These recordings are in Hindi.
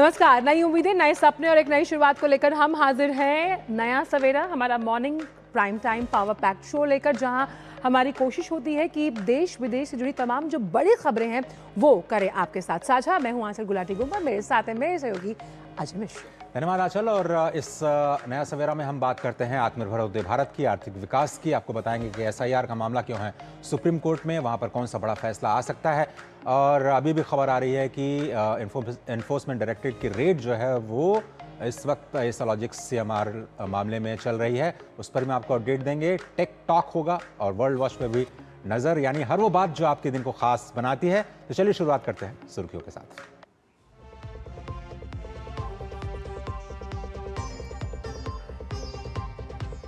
नमस्कार। नई उम्मीदें, नए सपने और एक नई शुरुआत को लेकर हम हाजिर हैं। नया सवेरा, हमारा morning prime time power packed show लेकर, जहां हमारी कोशिश होती है कि देश विदेश से जुड़ी तमाम जो बड़ी खबरें हैं वो करें आपके साथ साझा। मैं हूं आंचल गुलाटी गुम्बा, मेरे साथ है मेरे सहयोगी अजय मिश्र। धन्यवाद आंचल। और इस नया सवेरा में हम बात करते हैं आत्मनिर्भर उद्योग भारत की, आर्थिक विकास की। आपको बताएंगे कि एसआईआर का मामला क्यों है सुप्रीम कोर्ट में, वहां पर कौन सा बड़ा फैसला आ सकता है। और अभी भी खबर आ रही है कि एनफोर्समेंट डायरेक्टरेट की रेड जो है वो इस वक्त एसोलॉजिक्स सीएमआर मामले में चल रही है। उस पर मैं आपको अपडेट देंगे। टेक टॉक होगा और वर्ल्ड वॉच पे भी नजर, यानी हर वो बात जो आपके दिन को खास बनाती है। तो चलिए शुरुआत करते हैं सुर्खियों के साथ।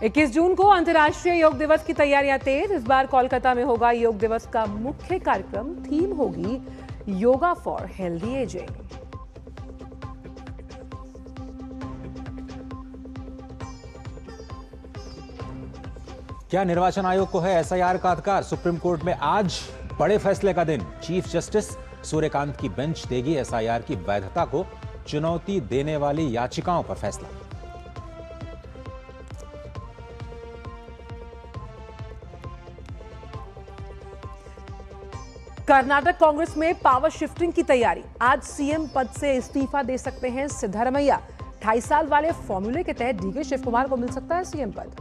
21 जून को अंतर्राष्ट्रीय योग दिवस की तैयारियां तेज। इस बार कोलकाता में होगा योग दिवस का मुख्य कार्यक्रम। थीम होगी योगा फॉर हेल्दी एजिंग। क्या निर्वाचन आयोग को है एसआईआर का अधिकार? सुप्रीम कोर्ट में आज बड़े फैसले का दिन। चीफ जस्टिस सूर्यकांत की बेंच देगी एसआईआर की वैधता को चुनौती देने वाली याचिकाओं पर फैसला। कर्नाटक कांग्रेस में पावर शिफ्टिंग की तैयारी। आज सीएम पद से इस्तीफा दे सकते हैं सिद्धरमैया। 28 साल वाले फॉर्मूले के तहत डीके शिव कुमार को मिल सकता है सीएम पद।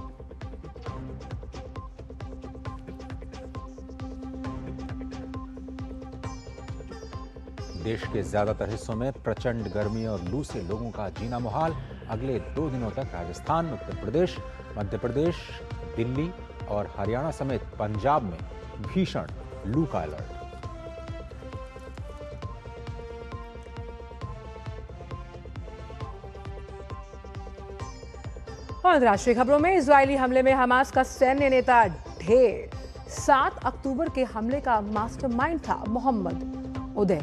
देश के ज्यादातर हिस्सों में प्रचंड गर्मी और लू से लोगों का जीना मुहाल। अगले 2 दिनों तक राजस्थान, उत्तर प्रदेश, मध्य प्रदेश, दिल्ली और हरियाणा समेत पंजाब में भीषण लू का अलर्ट। और अंतर्राष्ट्रीय खबरों में, इजरायली हमले में हमास का सैन्य नेता ढेर। 7 अक्टूबर के हमले का मास्टरमाइंड था मोहम्मद उदैर।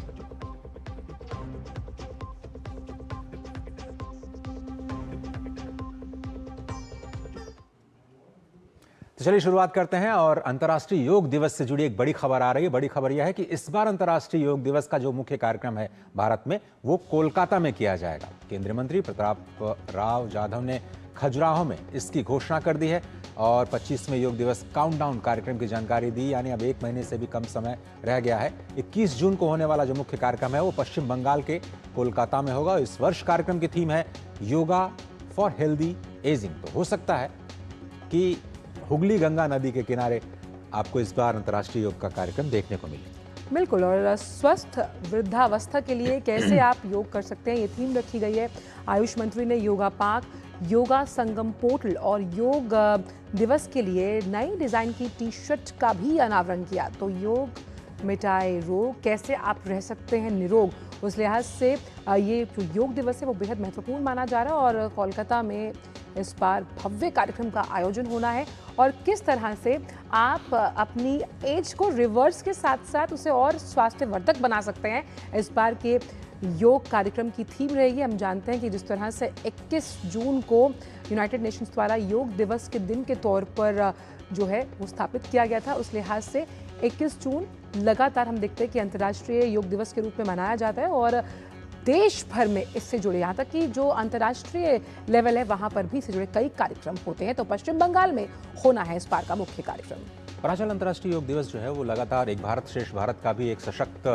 तो चलिए शुरुआत करते हैं और अंतर्राष्ट्रीय योग दिवस से जुड़ी एक बड़ी खबर आ रही है। बड़ी खबर यह है कि इस बार अंतर्राष्ट्रीय योग दिवस का जो मुख्य कार्यक्रम है भारत में, वो कोलकाता में किया जाएगा। केंद्रीय मंत्री प्रताप राव जाधव ने खजुराहो में इसकी घोषणा कर दी है और 25वें योग दिवस काउंटडाउन कार्यक्रम की जानकारी दी। यानी अब 1 महीने से भी कम समय रह गया है। 21 जून को होने वाला जो मुख्य कार्यक्रम है वो पश्चिम बंगाल के कोलकाता में होगा। इस वर्ष कार्यक्रम की थीम है योगा फॉर हेल्दी एजिंग। तो हो सकता है कि हुगली गंगा नदी के किनारे आपको इस बार अंतर्राष्ट्रीय योग का कार्यक्रम देखने को मिले। बिल्कुल। और स्वस्थ वृद्धावस्था के लिए कैसे आप योग कर सकते हैं, ये थीम रखी गई है। आयुष मंत्री ने योगा पार्क, योगा संगम पोर्टल और योग दिवस के लिए नई डिजाइन की टी शर्ट का भी अनावरण किया। तो योग मिटाए रोग, कैसे आप रह सकते हैं निरोग, उस लिहाज से ये जो योग दिवस है वो बेहद महत्वपूर्ण माना जा रहा है। और कोलकाता में इस बार भव्य कार्यक्रम का आयोजन होना है। और किस तरह से आप अपनी एज को रिवर्स के साथ साथ उसे और स्वास्थ्यवर्धक बना सकते हैं, इस बार के योग कार्यक्रम की थीम रहेगी। हम जानते हैं कि जिस तरह से 21 जून को यूनाइटेड नेशंस द्वारा योग दिवस के दिन के तौर पर जो है वो स्थापित किया गया था, उस लिहाज से 21 जून लगातार हम देखते हैं कि अंतर्राष्ट्रीय योग दिवस के रूप में मनाया जाता है। और देश भर में इससे जुड़े, यहाँ तक कि जो अंतर्राष्ट्रीय लेवल है वहाँ पर भी इससे जुड़े कई कार्यक्रम होते हैं। तो पश्चिम बंगाल में होना है इस बार का मुख्य कार्यक्रम। पराचल अंतर्राष्ट्रीय योग दिवस जो है वो लगातार एक भारत श्रेष्ठ भारत का भी एक सशक्त,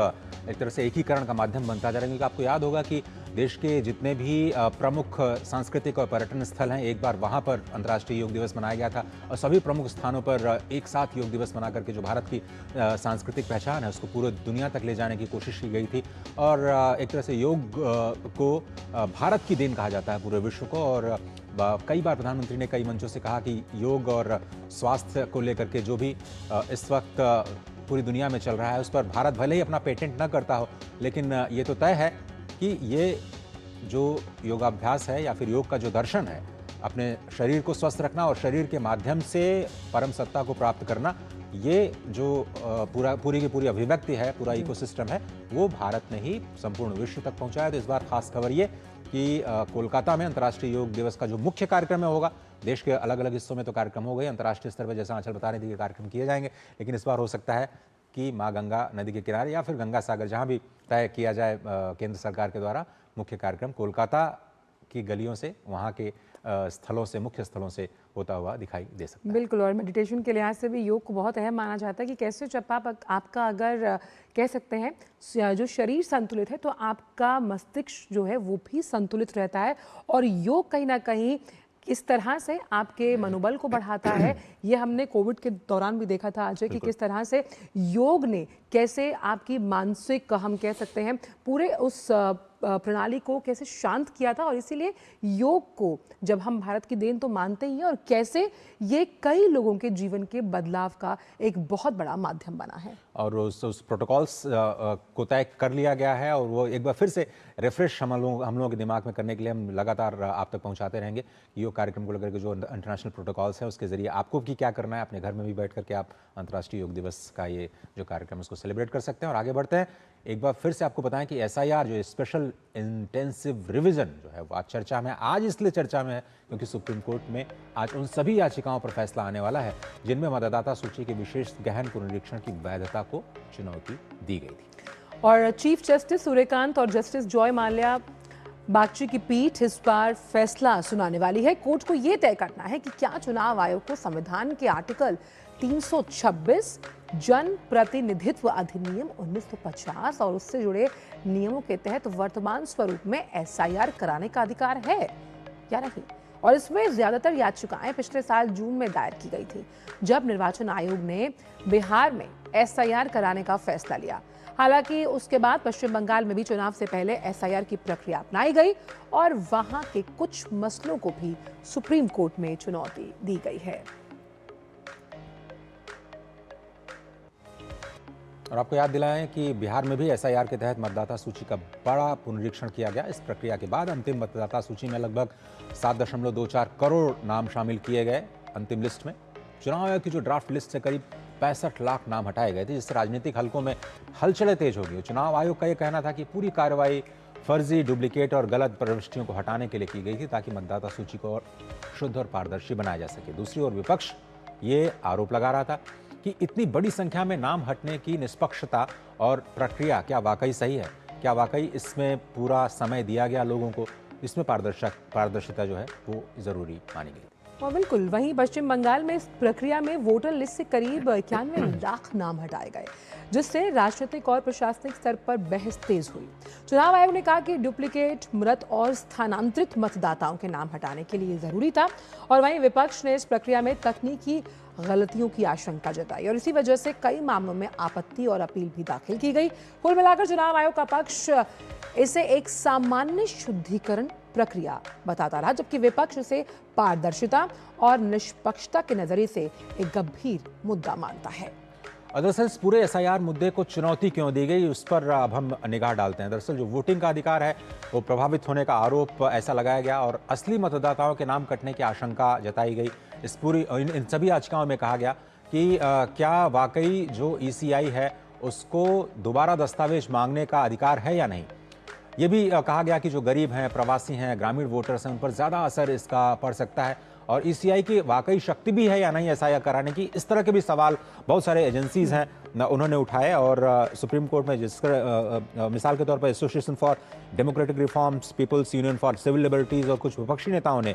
एक तरह से एकीकरण का माध्यम बनता जा रहा है। क्योंकि आपको याद होगा कि देश के जितने भी प्रमुख सांस्कृतिक और पर्यटन स्थल हैं, एक बार वहाँ पर अंतर्राष्ट्रीय योग दिवस मनाया गया था और सभी प्रमुख स्थानों पर एक साथ योग दिवस मना करके जो भारत की सांस्कृतिक पहचान है उसको पूरे दुनिया तक ले जाने की कोशिश की गई थी। और एक तरह से योग को भारत की देन कहा जाता है पूरे विश्व को। और कई बार प्रधानमंत्री ने कई मंचों से कहा कि योग और स्वास्थ्य को लेकर के जो भी इस वक्त पूरी दुनिया में चल रहा है उस पर भारत भले ही अपना पेटेंट न करता हो, लेकिन ये तो तय है कि ये जो योगाभ्यास है या फिर योग का जो दर्शन है, अपने शरीर को स्वस्थ रखना और शरीर के माध्यम से परम सत्ता को प्राप्त करना, ये जो पूरी की पूरी अभिव्यक्ति है, पूरा इकोसिस्टम है, वो भारत ने ही संपूर्ण विश्व तक पहुंचाया। तो इस बार खास खबर ये कि कोलकाता में अंतर्राष्ट्रीय योग दिवस का जो मुख्य कार्यक्रम है होगा। देश के अलग अलग हिस्सों में तो कार्यक्रम हो गए, अंतर्राष्ट्रीय स्तर पर जैसा आंचल बता रही थी कि कार्यक्रम किए जाएंगे, लेकिन इस बार हो सकता है कि माँ गंगा नदी के किनारे या फिर गंगा सागर, जहाँ भी तय किया जाए केंद्र सरकार के द्वारा, मुख्य कार्यक्रम कोलकाता की गलियों से, वहाँ के स्थलों से, मुख्य स्थलों से होता हुआ दिखाई दे सकता है। बिल्कुल, और मेडिटेशन के लिहाज से भी योग को बहुत अहम माना जाता है कि कैसे जब आपका अगर कह सकते हैं जो शरीर संतुलित है तो आपका मस्तिष्क जो है वो भी संतुलित रहता है, और योग कहीं ना कहीं किस तरह से आपके मनोबल को बढ़ाता है, ये हमने कोविड के दौरान भी देखा था अजय, कि किस तरह से योग ने कैसे आपकी मानसिक, हम कह सकते हैं, पूरे उस प्रणाली को कैसे शांत किया था। और इसीलिए योग को जब हम भारत की देन तो मानते ही हैं, और कैसे ये कई लोगों के जीवन के बदलाव का एक बहुत बड़ा माध्यम बना है। और उस प्रोटोकॉल्स को तय कर लिया गया है, और वो एक बार फिर से रिफ्रेश हम लोगों के दिमाग में करने के लिए हम लगातार आप तक पहुंचाते रहेंगे। योग कार्यक्रम को लेकर के जो इंटरनेशनल प्रोटोकॉल्स हैं उसके जरिए आपको भी क्या करना है, अपने घर में भी बैठ करके आप अंतर्राष्ट्रीय योग दिवस का ये जो कार्यक्रम है उसको सेलिब्रेट कर सकते हैं। और आगे बढ़ते हैं, एक बार फिर से आपको बताएं कि SIR जो स्पेशल इंटेंसिव रिवीजन जो है वो आज चर्चा में, आज इसलिए चर्चा में है क्योंकि सुप्रीम कोर्ट में आज उन सभी याचिकाओं पर फैसला आने वाला है जिनमें मतदाता सूची के विशेष गहन पुनरीक्षण की वैधता को चुनौती दी गई थी। और चीफ जस्टिस सूर्यकांत और जस्टिस जॉय माल्या बागची की पीठ इस बार फैसला सुनाने वाली है। कोर्ट को यह तय करना है कि क्या चुनाव आयोग को संविधान के आर्टिकल 326 जन प्रतिनिधित्व अधिनियम 1950 और उससे जुड़े नियमों के तहत वर्तमान स्वरूप में SIR कराने का अधिकार है या नहीं। और इसमें ज्यादातर याचिकाएं पिछले साल जून में दायर की गई थी, जब निर्वाचन आयोग ने बिहार में SIR कराने का फैसला लिया। हालांकि उसके बाद पश्चिम बंगाल में भी चुनाव से पहले SIR की प्रक्रिया अपनाई गई, और वहां के कुछ मसलों को भी सुप्रीम कोर्ट में चुनौती दी गई है। और आपको याद दिलाएं कि बिहार में भी SIR के तहत मतदाता सूची का बड़ा पुनरीक्षण किया गया। इस प्रक्रिया के बाद अंतिम मतदाता सूची में लगभग 7.24 करोड़ नाम शामिल किए गए। अंतिम लिस्ट में चुनाव आयोग की जो ड्राफ्ट लिस्ट से करीब 65 लाख नाम हटाए गए थे, जिससे राजनीतिक हलकों में हलचलें तेज हो गई। चुनाव आयोग का यह कहना था कि पूरी कार्रवाई फर्जी, डुप्लीकेट और गलत प्रविष्टियों को हटाने के लिए की गई थी ताकि मतदाता सूची को शुद्ध और पारदर्शी बनाया जा सके। दूसरी ओर विपक्ष ये आरोप लगा रहा था कि इतनी बड़ी संख्या में नाम हटने की निष्पक्षता और प्रक्रिया क्या वाकई सही है, क्या वाकई इसमें पूरा समय दिया गया लोगों को, इसमें पारदर्शिता जो है वो जरूरी मानी गई। और बिल्कुल वहीं पश्चिम बंगाल में इस प्रक्रिया में वोटर लिस्ट से करीब 91 लाख नाम हटाए गए, जिससे राजनीतिक और प्रशासनिक स्तर पर बहस तेज हुई। चुनाव आयोग ने कहा कि डुप्लीकेट, मृत और स्थानांतरित मतदाताओं के नाम हटाने के लिए जरूरी था, और वहीं विपक्ष ने इस प्रक्रिया में तकनीकी गलतियों की आशंका जताई, और इसी वजह से कई मामलों में आपत्ति और अपील भी दाखिल की गई। कुल मिलाकर चुनाव आयोग का पक्ष इसे एक सामान्य शुद्धिकरण प्रक्रिया बताता रहा, जबकि विपक्ष इसे पारदर्शिता और निष्पक्षता के नजरिए से एक गंभीर मुद्दा मानता है। दरअसल इस पूरे SIR मुद्दे को चुनौती क्यों दी गई, उस पर अब हम निगाह डालते हैं। दरअसल जो वोटिंग का अधिकार है वो प्रभावित होने का आरोप ऐसा लगाया गया, और असली मतदाताओं के नाम कटने की आशंका जताई गई। इस पूरी इन सभी याचिकाओं में कहा गया कि क्या वाकई जो ECI है उसको दोबारा दस्तावेज मांगने का अधिकार है या नहीं। ये भी कहा गया कि जो गरीब हैं, प्रवासी हैं, ग्रामीण वोटर्स हैं, उन पर ज़्यादा असर इसका पड़ सकता है, और ECI की वाकई शक्ति भी है या नहीं SIR कराने की। इस तरह के भी सवाल बहुत सारे एजेंसीज हैं उन्होंने उठाए, और सुप्रीम कोर्ट में जिसका मिसाल के तौर पर Association for Democratic Reforms, People's Union for Civil Liberties और कुछ विपक्षी नेताओं ने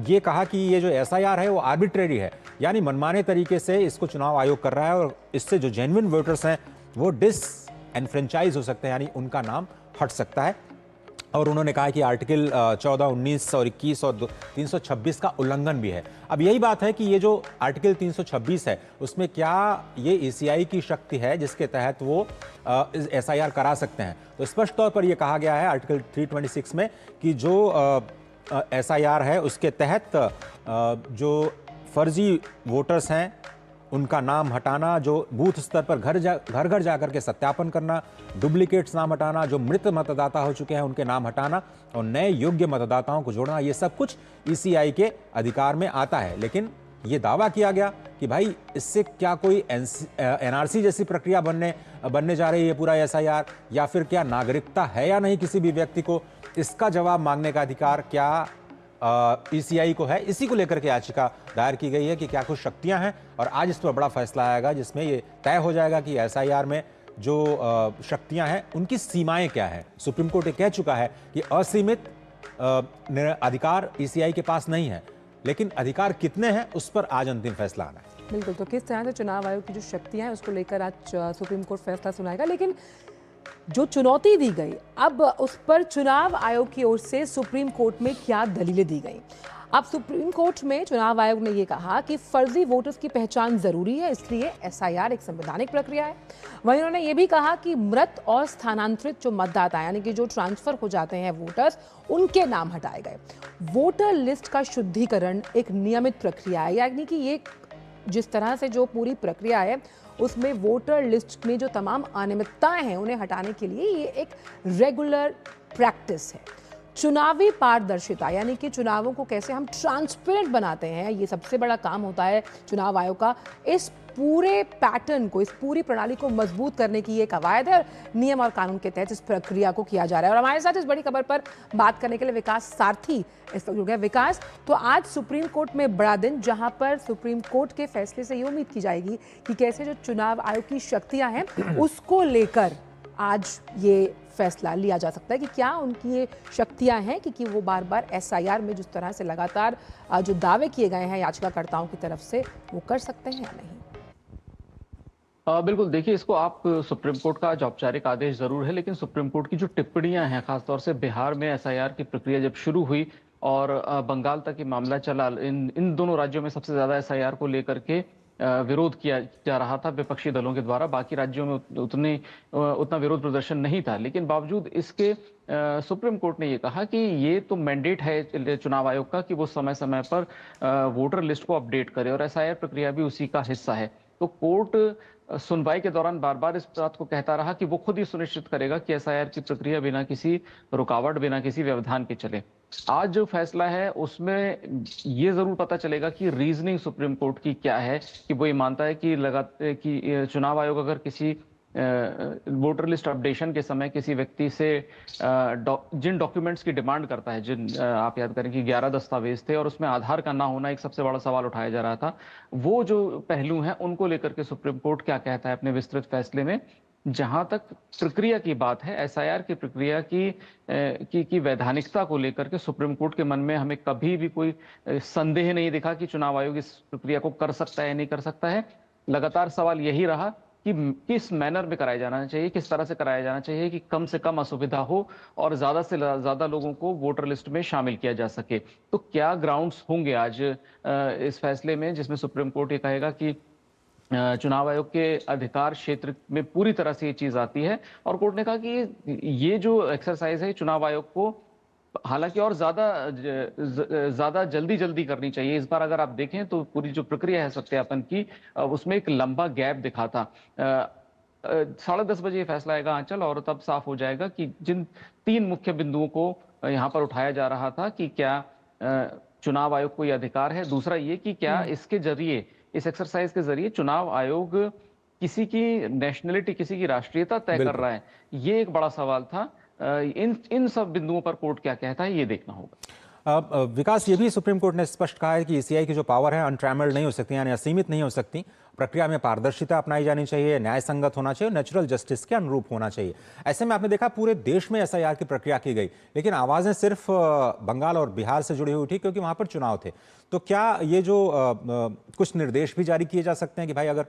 ये कहा कि ये जो SIR है वो आर्बिट्रेरी है, यानी मनमाने तरीके से इसको चुनाव आयोग कर रहा है, और इससे जो जेन्युइन वोटर्स हैं वो डिसएनफ्रेंचाइज हो सकते हैं, यानी उनका नाम हट सकता है। और उन्होंने कहा कि आर्टिकल 14, 19 और 21 और 326 का उल्लंघन भी है। अब यही बात है कि ये जो आर्टिकल 326 है उसमें क्या ये ECI की शक्ति है जिसके तहत वो SIR करा सकते हैं। तो स्पष्ट तौर पर ये कहा गया है आर्टिकल 326 में कि जो SIR है उसके तहत जो फर्जी वोटर्स हैं उनका नाम हटाना, जो बूथ स्तर पर घर घर जाकर के सत्यापन करना, डुप्लीकेट्स नाम हटाना, जो मृत मतदाता हो चुके हैं उनके नाम हटाना और नए योग्य मतदाताओं को जोड़ना, ये सब कुछ ECI के अधिकार में आता है। लेकिन ये दावा किया गया कि भाई इससे क्या कोई NRC जैसी प्रक्रिया बनने जा रही है पूरा SIR, या फिर क्या नागरिकता है या नहीं किसी भी व्यक्ति को, इसका जवाब मांगने का अधिकार क्या ECI को है। इसी को लेकर के याचिका दायर की गई है कि क्या कुछ शक्तियां हैं, और आज इस पर बड़ा फैसला आएगा जिसमें ये तय हो जाएगा कि SIR में जो शक्तियां हैं उनकी सीमाएं क्या है? सुप्रीम कोर्ट ये कह चुका है कि असीमित अधिकार ईसीआई के पास नहीं है, लेकिन अधिकार कितने हैं उस पर आज अंतिम फैसला आना है। बिल्कुल, तो किस तरह से चुनाव आयोग की जो शक्तियां हैं उसको लेकर आज सुप्रीम कोर्ट फैसला सुनाएगा। लेकिन जो चुनौती दी गई, अब उस पर चुनाव आयोग की ओर से सुप्रीम कोर्ट में क्या दलीलें दी गई। अब सुप्रीम कोर्ट में चुनाव आयोग ने यह कहा कि फर्जी वोटर्स की पहचान जरूरी है, इसलिए एसआईआर एक संवैधानिक प्रक्रिया है। वहीं उन्होंने ये भी कहा कि मृत और स्थानांतरित जो मतदाता यानी कि जो ट्रांसफर हो जाते हैं वोटर्स, उनके नाम हटाए गए। वोटर लिस्ट का शुद्धिकरण एक नियमित प्रक्रिया है, यानी कि ये जिस तरह से जो पूरी प्रक्रिया है उसमें वोटर लिस्ट में जो तमाम अनियमितताएं हैं उन्हें हटाने के लिए ये एक रेगुलर प्रैक्टिस है। चुनावी पारदर्शिता यानी कि चुनावों को कैसे हम ट्रांसपेरेंट बनाते हैं, ये सबसे बड़ा काम होता है चुनाव आयोग का। इस पूरे पैटर्न को, इस पूरी प्रणाली को मजबूत करने की ये कवायद है और नियम और कानून के तहत इस प्रक्रिया को किया जा रहा है। और हमारे साथ इस बड़ी खबर पर बात करने के लिए विकास सारथी इस वक्त जुड़ गए। विकास, तो आज सुप्रीम कोर्ट में बड़ा दिन, जहां पर सुप्रीम कोर्ट के फैसले से ये उम्मीद की जाएगी कि कैसे जो चुनाव आयोग की शक्तियां हैं उसको लेकर आज ये फैसला लिया जा सकता है कि क्या उनकी ये शक्तियां हैं कि वो बार बार एसआईआर में जिस तरह से लगातार जो दावे किए गए हैं याचिकाकर्ताओं की तरफ से वो कर सकते हैं या नहीं। बिल्कुल, देखिए, इसको आप सुप्रीम कोर्ट का आज औपचारिक आदेश जरूर है, लेकिन सुप्रीम कोर्ट की जो टिप्पणियां हैं, खासतौर से बिहार में एसआईआर की प्रक्रिया जब शुरू हुई और बंगाल तक ये मामला चला, इन दोनों राज्यों में सबसे ज्यादा एसआईआर को लेकर के विरोध किया जा रहा था विपक्षी दलों के द्वारा। बाकी राज्यों में उतना विरोध प्रदर्शन नहीं था, लेकिन बावजूद इसके सुप्रीम कोर्ट ने ये कहा कि ये तो मैंडेट है चुनाव आयोग का कि वो समय समय पर वोटर लिस्ट को अपडेट करे, और एसआईआर प्रक्रिया भी उसी का हिस्सा है। तो कोर्ट सुनवाई के दौरान बार बार इस बात को कहता रहा कि वो खुद ही सुनिश्चित करेगा कि एसआईआर की प्रक्रिया बिना किसी रुकावट, बिना किसी व्यवधान के चले। आज जो फैसला है उसमें ये जरूर पता चलेगा कि रीजनिंग सुप्रीम कोर्ट की क्या है, कि वो ये मानता है कि चुनाव आयोग अगर किसी वोटर लिस्ट अपडेशन के समय किसी व्यक्ति से जिन डॉक्यूमेंट्स की डिमांड करता है, आप याद करें कि 11 दस्तावेज थे और उसमें आधार का ना होना एक सबसे बड़ा सवाल उठाया जा रहा था, वो जो पहलू हैं उनको लेकर के सुप्रीम कोर्ट क्या कहता है अपने विस्तृत फैसले में। जहां तक प्रक्रिया की बात है, एसआईआर की प्रक्रिया की वैधानिकता को लेकर के सुप्रीम कोर्ट के मन में हमें कभी भी कोई संदेह नहीं दिखा कि चुनाव आयोग इस प्रक्रिया को कर सकता है या नहीं कर सकता है। लगातार सवाल यही रहा कि किस मैनर में कराया जाना चाहिए, किस तरह से कराया जाना चाहिए कि कम से कम असुविधा हो और ज्यादा से ज्यादा लोगों को वोटर लिस्ट में शामिल किया जा सके। तो क्या ग्राउंड्स होंगे आज इस फैसले में, जिसमें सुप्रीम कोर्ट ये कहेगा कि चुनाव आयोग के अधिकार क्षेत्र में पूरी तरह से ये चीज आती है। और कोर्ट ने कहा कि ये जो एक्सरसाइज है चुनाव आयोग को हालांकि और ज्यादा जल्दी करनी चाहिए। इस बार अगर आप देखें तो पूरी जो प्रक्रिया है सत्यापन की, उसमें एक लंबा गैप दिखा था। 10:30 बजे ये फैसला आएगा आंचल, और तब साफ हो जाएगा कि जिन 3 मुख्य बिंदुओं को यहाँ पर उठाया जा रहा था कि क्या चुनाव आयोग को ये अधिकार है, दूसरा ये कि क्या इसके जरिए, इस एक्सरसाइज के जरिए चुनाव आयोग किसी की नेशनलिटी, किसी की राष्ट्रीयता तय कर रहा है, ये एक बड़ा सवाल था। इन सब बिंदुओं पर कोर्ट क्या कहता है ये देखना होगा। विकास, ये भी सुप्रीम कोर्ट ने स्पष्ट कहा है कि ईसीआई की जो पावर है अनट्रैमल्ड नहीं हो सकती, यानी असीमित नहीं हो सकती। प्रक्रिया में पारदर्शिता अपनाई जानी चाहिए, न्याय संगत होना चाहिए, नेचुरल जस्टिस के अनुरूप होना चाहिए। ऐसे में आपने देखा पूरे देश में एसआईआर की प्रक्रिया की गई, लेकिन आवाजें सिर्फ बंगाल और बिहार से जुड़ी हुई थी क्योंकि वहां पर चुनाव थे। तो क्या ये जो कुछ निर्देश भी जारी किए जा सकते हैं कि भाई अगर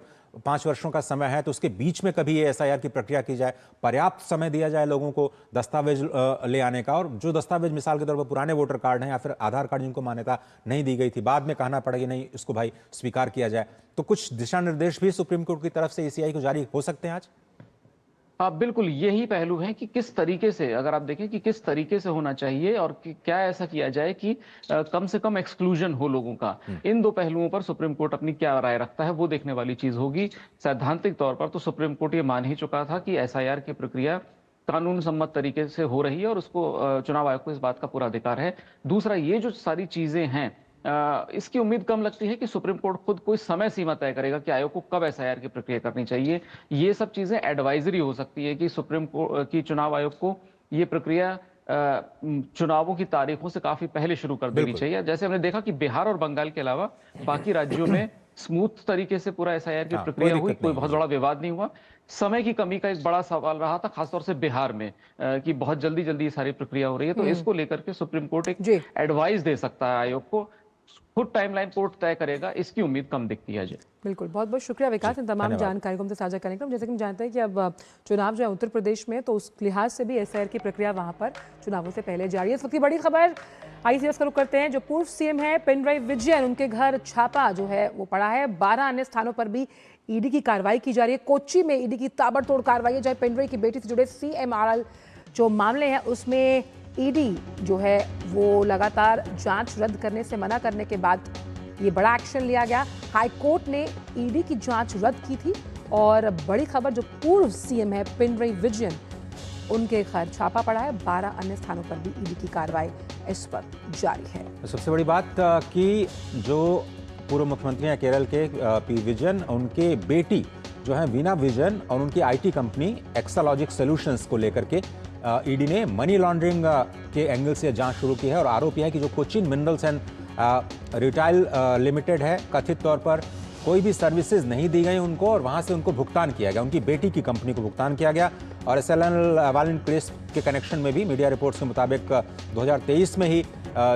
5 वर्षों का समय है तो उसके बीच में कभी ये एसआईआर की प्रक्रिया की जाए, पर्याप्त समय दिया जाए लोगों को दस्तावेज ले आने का, और जो दस्तावेज मिसाल के तौर पर पुराने वोटर कार्ड हैं या फिर आधार कार्ड जिनको मान्यता नहीं दी गई थी, बाद में कहना पड़ा कि नहीं इसको भाई स्वीकार किया जाए, तो कुछ दिशा निर्देश भी सुप्रीम कोर्ट की तरफ से ईसीआई को जारी हो सकते हैं आज? बिल्कुल, यही पहलू है कि किस तरीके से, अगर आप देखें कि किस तरीके से होना चाहिए और क्या ऐसा किया जाए कि कम से कम एक्सक्लूजन हो लोगों का। इन 2 पहलुओं पर सुप्रीम कोर्ट अपनी क्या राय रखता है वो देखने वाली चीज होगी। सैद्धांतिक तौर पर तो सुप्रीम कोर्ट ये मान ही चुका था कि एसआईआर की प्रक्रिया कानून सम्मत तरीके से हो रही है और उसको चुनाव आयोग को इस बात का पूरा अधिकार है। दूसरा, ये जो सारी चीजें हैं, इसकी उम्मीद कम लगती है कि सुप्रीम कोर्ट खुद कोई समय सीमा तय करेगा कि आयोग को कब एसआईआर की प्रक्रिया करनी चाहिए। ये सब चीजें एडवाइजरी हो सकती है कि सुप्रीम कोर्ट की चुनाव आयोग को ये प्रक्रिया चुनावों की तारीखों से काफी पहले शुरू कर देनी चाहिए। जैसे हमने देखा कि बिहार और बंगाल के अलावा बाकी राज्यों में स्मूथ तरीके से पूरा एसआईआर की हाँ, कोई प्रक्रिया हुई, दिक्कत कोई नहीं बहुत हुई। बड़ा विवाद नहीं हुआ। समय की कमी का एक बड़ा सवाल रहा था, खासतौर से बिहार में, कि बहुत जल्दी-जल्दी ये सारी प्रक्रिया हो रही है, तो हम्म। इसको लेकर के सुप्रीम कोर्ट एक जी, एडवाइस दे सकता है आयोग को। खुद टाइमलाइन कोर्ट तय करेगा, इसकी उम्मीद कम दिखती है अजय। बिल्कुल। बहुत बहुत शुक्रिया जी, विकास इन तमाम धन्यवाद। जानकारी को हमसे साझा करने का। जैसे कि हम जानते हैं कि अब चुनाव जो है उत्तर प्रदेश में, तो उस लिहाज से भी एसआईआर की प्रक्रिया वहां पर चुनावों से पहले जारी है। इस वक्त की बड़ी खबर आईसीएस का रुख करते हैं। जो पूर्व सीएम है पिनराई विजयन, उनके घर छापा जो है वो पड़ा है। 12 अन्य स्थानों पर भी ईडी की कार्रवाई की जा रही है। कोच्चि में ईडी की ताबड़तोड़ कार्रवाई है, जहां पिनराई की बेटी से जुड़े सीएमआरएल जो मामले हैं उसमें ईडी जो है वो लगातार जांच रद्द करने से मना करने के बाद ये बड़ा एक्शन लिया गया। हाई कोर्ट ने ईडी की जांच रद्द की थी। और बड़ी खबर, जो पूर्व सीएम है पिनराई विजयन, उनके घर छापा पड़ा है। 12 अन्य स्थानों पर भी ईडी की कार्रवाई इस वक्त जारी है। सबसे बड़ी बात कि जो पूर्व मुख्यमंत्री हैं केरल के पी विजयन, उनके बेटी जो है वीना विजयन और उनकी आईटी कंपनी एक्सालॉजिक सॉल्यूशंस को लेकर के ईडी ने मनी लॉन्ड्रिंग के एंगल से जांच शुरू की है। और आरोप यह है कि जो Cochin minerals and retail limited है, कथित तौर पर कोई भी सर्विसेज नहीं दी गई उनको और वहां से उनको भुगतान किया गया, उनकी बेटी की कंपनी को भुगतान किया गया। और एसएलएन वायलेंट केस के कनेक्शन में भी मीडिया रिपोर्ट्स के मुताबिक 2023 में ही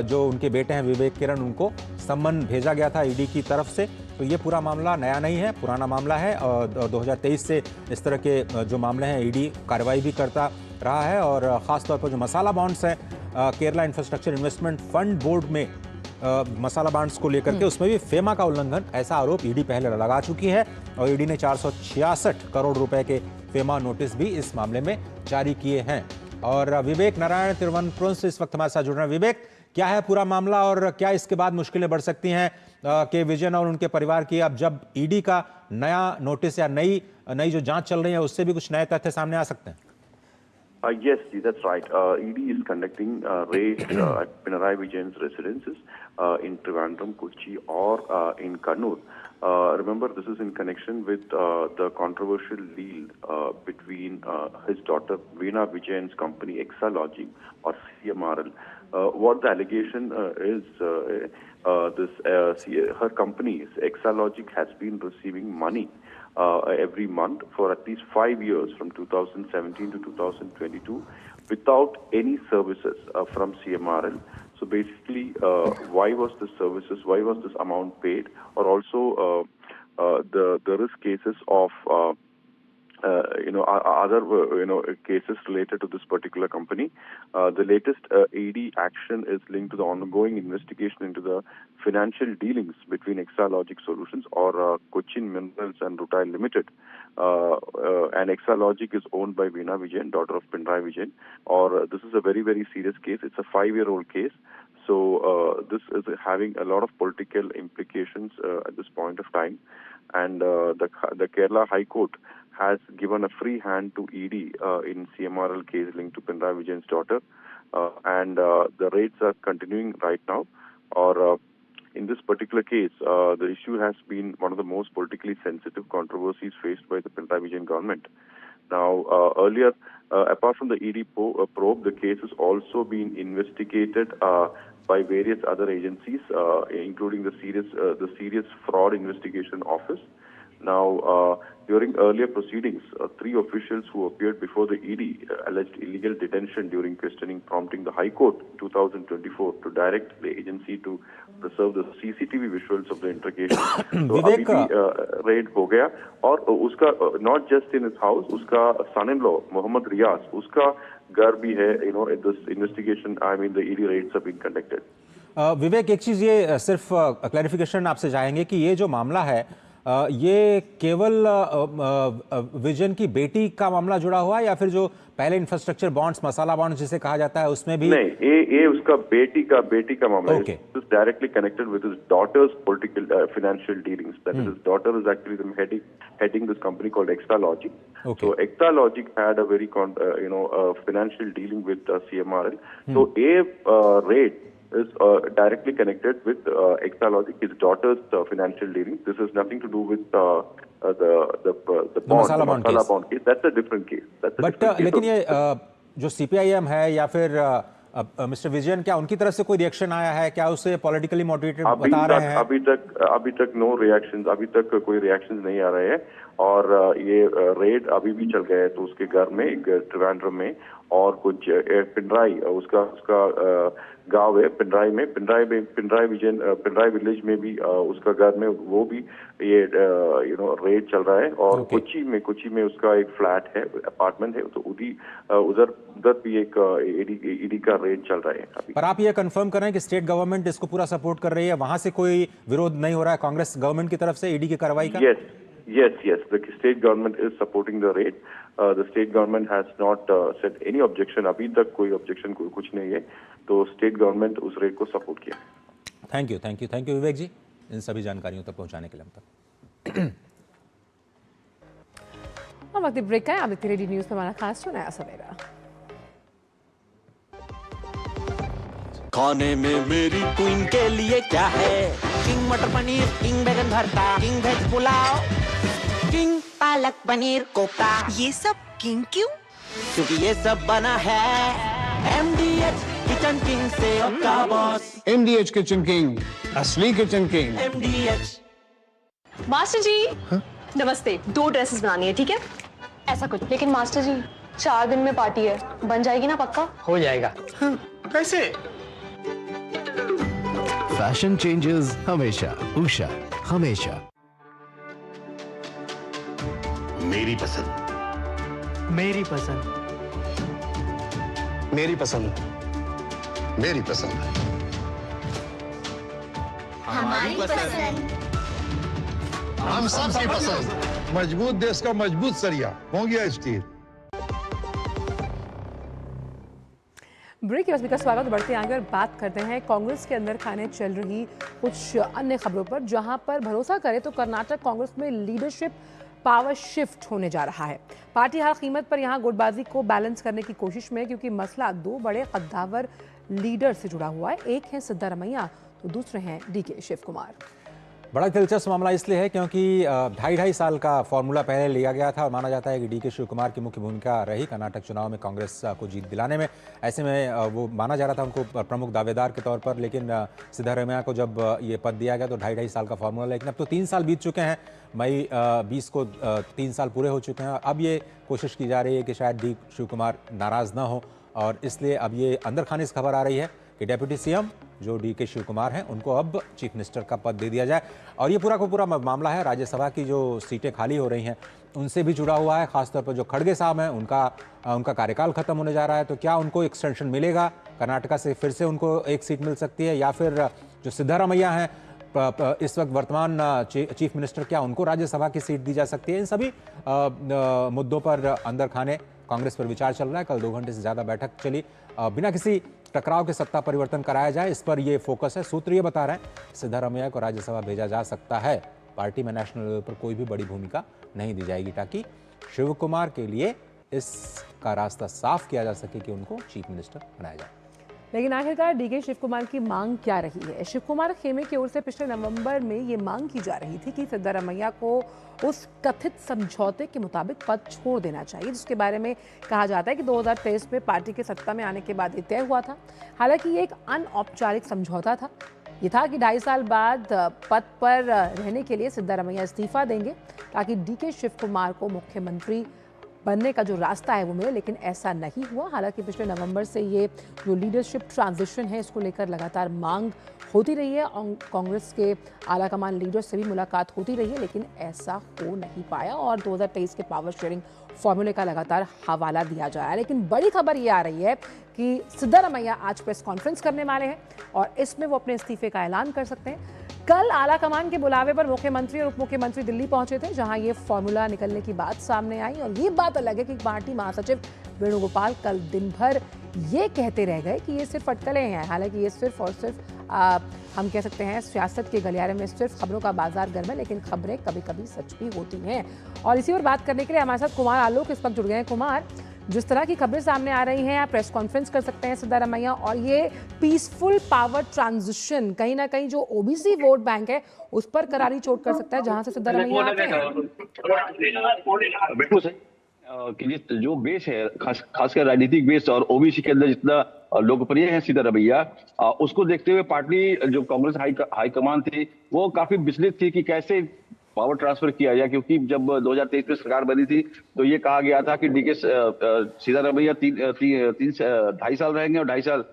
जो उनके बेटे हैं विवेक किरण, उनको सम्मन भेजा गया था ईडी की तरफ से। तो ये पूरा मामला नया नहीं है, पुराना मामला है और 2023 से इस तरह के जो मामले हैं ईडी कार्रवाई भी करता रहा है। और ख़ासतौर पर जो मसाला बॉन्ड्स हैं, Kerala infrastructure investment fund board में मसाला बॉन्ड्स को लेकर के उसमें भी फेमा का उल्लंघन, ऐसा आरोप ईडी पहले लगा चुकी है। और ईडी ने 466 करोड़ रुपए के फेमा नोटिस भी इस मामले में जारी किए हैं। और विवेक नारायण तिरुवनंतपुरम से इस वक्त हमारे साथ जुड़ रहे हैं। विवेक, क्या है पूरा मामला और क्या इसके बाद मुश्किलें बढ़ सकती हैं कि विजयन और उनके परिवार की, अब जब ईडी का नया नोटिस या नई जो जांच चल रही है उससे भी कुछ नए तथ्य सामने आ सकते हैं? Yes, that's right. ED is conducting raid at Pinarayi Vijayan's residences in Trivandrum, Kochi, or in Kannur. Remember, this is in connection with the controversial deal between his daughter Veena Vijayan's company Exalogic or CMRL. What the allegation is, her company Exalogic has been receiving money every month for at least 5 years, from 2017 to 2022, without any services from CMRL. So basically, why was this amount paid? Or also, there is cases of other cases related to this particular company. The latest ED action is linked to the ongoing investigation into the financial dealings between Exalogic Solutions or Cochin Minerals and Rutile Limited. And Exalogic is owned by Veena Vijayan, daughter of Pinarayi Vijayan. Or this is a very, very serious case. It's a 5-year-old case. So this is having a lot of political implications at this point of time. And the Kerala High Court has given a free hand to ED in CMRL case linked to Pinarayi Vijayan's daughter. And the raids are continuing right now. Or in this particular case, the issue has been one of the most politically sensitive controversies faced by the Pinarayi Vijayan government. Now, earlier, apart from the ED probe, the case has also been investigated by various other agencies, including the Serious Fraud Investigation Office. Now, during earlier proceedings, 3 officials who appeared before the ED alleged illegal detention during questioning, prompting the High Court 2024 to direct the agency to preserve the CCTV visuals of the interrogation. So अभी भी raid हो गया और उसका not just in his house, उसका son-in-law Mohammad Riyaz, उसका घर भी है. This investigation, the ED raids have been conducted. विवेक, एक चीज ये सिर्फ क्लैरिफिकेशन आपसे चाहेंगे कि ये जो मामला है ये केवल विजन की बेटी का मामला जुड़ा हुआ है या फिर जो पहले इंफ्रास्ट्रक्चर बॉन्ड्स, मसाला बॉन्ड्स जिसे कहा जाता है, उसमें भी? नहीं, ये उसका बेटी का मामला है. It is directly connected with his daughter's political financial dealings. That is, his daughter is actually heading this company called Exalogic. So Exalogic had a very financial dealing with CMRL. So a raid is directly connected with Exalogic, his daughter's financial dealings. This has nothing to do with the masala bond case. That's a different case. लेकिन ये जो CPIM है या फिर मिस्टर विजयन, क्या उनकी तरफ से कोई रिएक्शन आया है? क्या उसे पॉलिटिकली मोटिवेटेड बता रहे हैं? अभी तक नो रिएक्शंस, अभी तक कोई रिएक्शंस नहीं आ रहे हैं। और ये रेड अभी भी चल गया है, तो उसके घर में, ट्रिवांड्रम में, और कुछ पिंडराई, उसका गांव है पिंडराई में, पिंडराई विलेज में भी उसका घर में वो भी ये रेड चल रहा है। और कोची में उसका एक फ्लैट है, अपार्टमेंट है, तो उधर भी एक ईडी का रेड चल रहा है अभी। पर आप ये कंफर्म कर रहे हैं कि स्टेट गवर्नमेंट इसको पूरा सपोर्ट कर रही है, वहां से कोई विरोध नहीं हो रहा है कांग्रेस गवर्नमेंट की तरफ से ईडी की कार्रवाई का? Yes. The state government is supporting the raid. The state government has not said any objection. अभी तक कोई objection कुछ नहीं है, तो state government उस रेड को सपोर्ट किया। थैंक यू विवेक जी इन सभी जानकारियों तक पहुंचाने के लिए हम तक। और वक्त ब्रेक का है, आप देखते रेडी न्यूज पे हमारा खास शो नया सवेरा। खाने में मेरी क्वीन के लिए क्या है? किंग मटर पनीर, किंग बैगन भरता, king veg pulao, king palak paneer kofta. ये सब किंग क्यों? क्योंकि ये सब बना है MDH किचन किंग से आपका बॉस। MDH किचन किंग, असली किचन किंग। MDH। मास्टर जी नमस्ते, 2 ड्रेसेस बनानी है, ठीक है? ऐसा कुछ। लेकिन मास्टर जी 4 दिन में पार्टी है, बन जाएगी ना पक्का? हो जाएगा। कैसे? फैशन चेंजेस हमेशा, उषा हमेशा। मेरी पसंद, मेरी पसंद, मेरी पसंद, मेरी पसंद, हमारी पसंद, हम सबकी पसंद। मजबूत देश का मजबूत सरिया हो गया स्टील। ब्रेक के बाद का स्वागत। बढ़ते आगे और बात करते हैं कांग्रेस के अंदर खाने चल रही कुछ अन्य खबरों पर, जहां पर भरोसा करें तो कर्नाटक कांग्रेस में लीडरशिप पावर शिफ्ट होने जा रहा है। पार्टी हर कीमत पर यहां गुटबाजी को बैलेंस करने की कोशिश में, क्योंकि मसला 2 बड़े कद्दावर लीडर से जुड़ा हुआ है। एक है सिद्धारमैया तो दूसरे हैं DK शिव कुमार। बड़ा दिलचस्प मामला इसलिए है क्योंकि 2.5 साल का फॉर्मूला पहले लिया गया था और माना जाता है कि DK शिव कुमार की मुख्य भूमिका रही कर्नाटक चुनाव में कांग्रेस को जीत दिलाने में। ऐसे में वो माना जा रहा था उनको प्रमुख दावेदार के तौर पर, लेकिन सिद्धारमैया को जब ये पद दिया गया तो 2.5 साल का फॉर्मूला, लेकिन अब तो 3 साल बीत चुके हैं। मई 20 को 3 साल पूरे हो चुके हैं। अब ये कोशिश की जा रही है कि शायद DK शिव कुमार नाराज़ ना हो, और इसलिए अब ये अंदर खाने से खबर आ रही है कि डेप्यूटी CM जो DK शिव कुमार हैं उनको अब चीफ मिनिस्टर का पद दे दिया जाए। और ये पूरा का पूरा मामला है राज्यसभा की जो सीटें खाली हो रही हैं उनसे भी जुड़ा हुआ है। खासतौर पर जो खड़गे साहब हैं उनका कार्यकाल खत्म होने जा रहा है, तो क्या उनको एक्सटेंशन मिलेगा? कर्नाटका से फिर से उनको एक सीट मिल सकती है, या फिर जो सिद्धारमैया हैं इस वक्त वर्तमान चीफ मिनिस्टर, क्या उनको राज्यसभा की सीट दी जा सकती है? इन सभी मुद्दों पर अंदर खाने कांग्रेस पर विचार चल रहा है। कल 2 घंटे से ज़्यादा बैठक चली। बिना किसी टकराव के सत्ता परिवर्तन कराया जाए, इस पर ये फोकस है। सूत्र ये बता रहे हैं सिद्धारमैया को राज्यसभा भेजा जा सकता है। पार्टी में नेशनल लेवल पर कोई भी बड़ी भूमिका नहीं दी जाएगी, ताकि शिव कुमार के लिए इसका रास्ता साफ किया जा सके कि उनको चीफ मिनिस्टर बनाया जाए। लेकिन आखिरकार DK शिव कुमार की मांग क्या रही है? शिव कुमार खेमे की ओर से पिछले नवंबर में ये मांग की जा रही थी कि सिद्धारमैया को उस कथित समझौते के मुताबिक पद छोड़ देना चाहिए, जिसके बारे में कहा जाता है कि 2023 में पार्टी के सत्ता में आने के बाद ये तय हुआ था। हालांकि ये एक अनौपचारिक समझौता था। ये था कि 2.5 साल बाद पद पर रहने के लिए सिद्धारमैया इस्तीफा देंगे, ताकि DK शिव कुमार को मुख्यमंत्री बनने का जो रास्ता है वो मिले, लेकिन ऐसा नहीं हुआ। हालांकि पिछले नवंबर से ये जो लीडरशिप ट्रांजिशन है इसको लेकर लगातार मांग होती रही है। कांग्रेस के आलाकमान लीडर से भी मुलाकात होती रही है, लेकिन ऐसा हो नहीं पाया और 2023 के पावर शेयरिंग फॉर्मूले का लगातार हवाला दिया जा रहा है। लेकिन बड़ी खबर ये आ रही है कि सिद्धारमैया आज प्रेस कॉन्फ्रेंस करने वाले हैं और इसमें वो अपने इस्तीफे का ऐलान कर सकते हैं। कल आलाकमान के बुलावे पर मुख्यमंत्री और उप मुख्यमंत्री दिल्ली पहुंचे थे, जहां ये फॉर्मूला निकलने की बात सामने आई। और ये बात अलग है कि पार्टी महासचिव वेणुगोपाल कल दिन भर ये कहते रह गए कि ये सिर्फ अटकलें हैं। हालांकि ये सिर्फ और सिर्फ हम कह सकते हैं सियासत के गलियारे में सिर्फ खबरों का बाजार गर्म है, लेकिन खबरें कभी कभी सच भी होती हैं। और इसी पर बात करने के लिए हमारे साथ कुमार आलोक इस वक्त जुड़ गए हैं। कुमार, जिस तरह की खबरें सामने आ रही हैं, आप प्रेस कॉन्फ्रेंस कर सकते हैं सिद्धारमैया, और ये पीसफुल पावर ट्रांजिशन कहीं ना कहीं जो OBC वोट बैंक है उस पर करारी चोट कर सकता है, जहां से सिद्धारमैया आते हैं। कि जो बेस है खासकर राजनीतिक बेस और ओबीसी के अंदर जितना लोकप्रिय है सिद्धारमैया, उसको देखते हुए पार्टी जो कांग्रेस हाईकमान थी वो काफी विचलित थी कि कैसे पावर ट्रांसफर किया जाए, क्योंकि जब 2023 में सरकार बनी थी तो ये कहा गया था कि डीके सिद्धारमैया 2.5 साल रहेंगे और 2.5 साल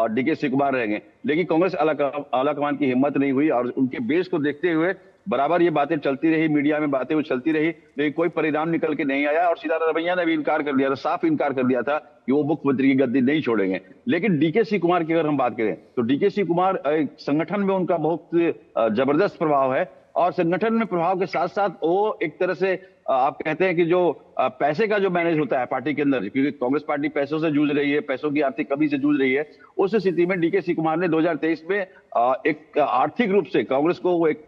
डीके शिव कुमार रहेंगे। लेकिन कांग्रेस आलाकमान की हिम्मत नहीं हुई और उनके बेस को देखते हुए बराबर ये बातें चलती रही, मीडिया में बातें वो चलती रही, लेकिन कोई परिणाम निकल के नहीं आया और सिद्धारमैया ने भी इनकार कर दिया था, साफ इनकार कर दिया था कि वो मुख्यमंत्री की गद्दी नहीं छोड़ेंगे। लेकिन डीके शिव कुमार की अगर हम बात करें तो डीके शिव कुमार संगठन में उनका बहुत जबरदस्त प्रभाव है और संगठन में प्रभाव के साथ साथ वो एक तरह से आप कहते हैं कि जो पैसे का जो मैनेज होता है पार्टी के अंदर, क्योंकि कांग्रेस पार्टी पैसों से जूझ रही है, पैसों की आर्थिक कमी से जूझ रही है, उस स्थिति में डीके शिव कुमार ने 2023 में एक आर्थिक रूप से कांग्रेस को वो एक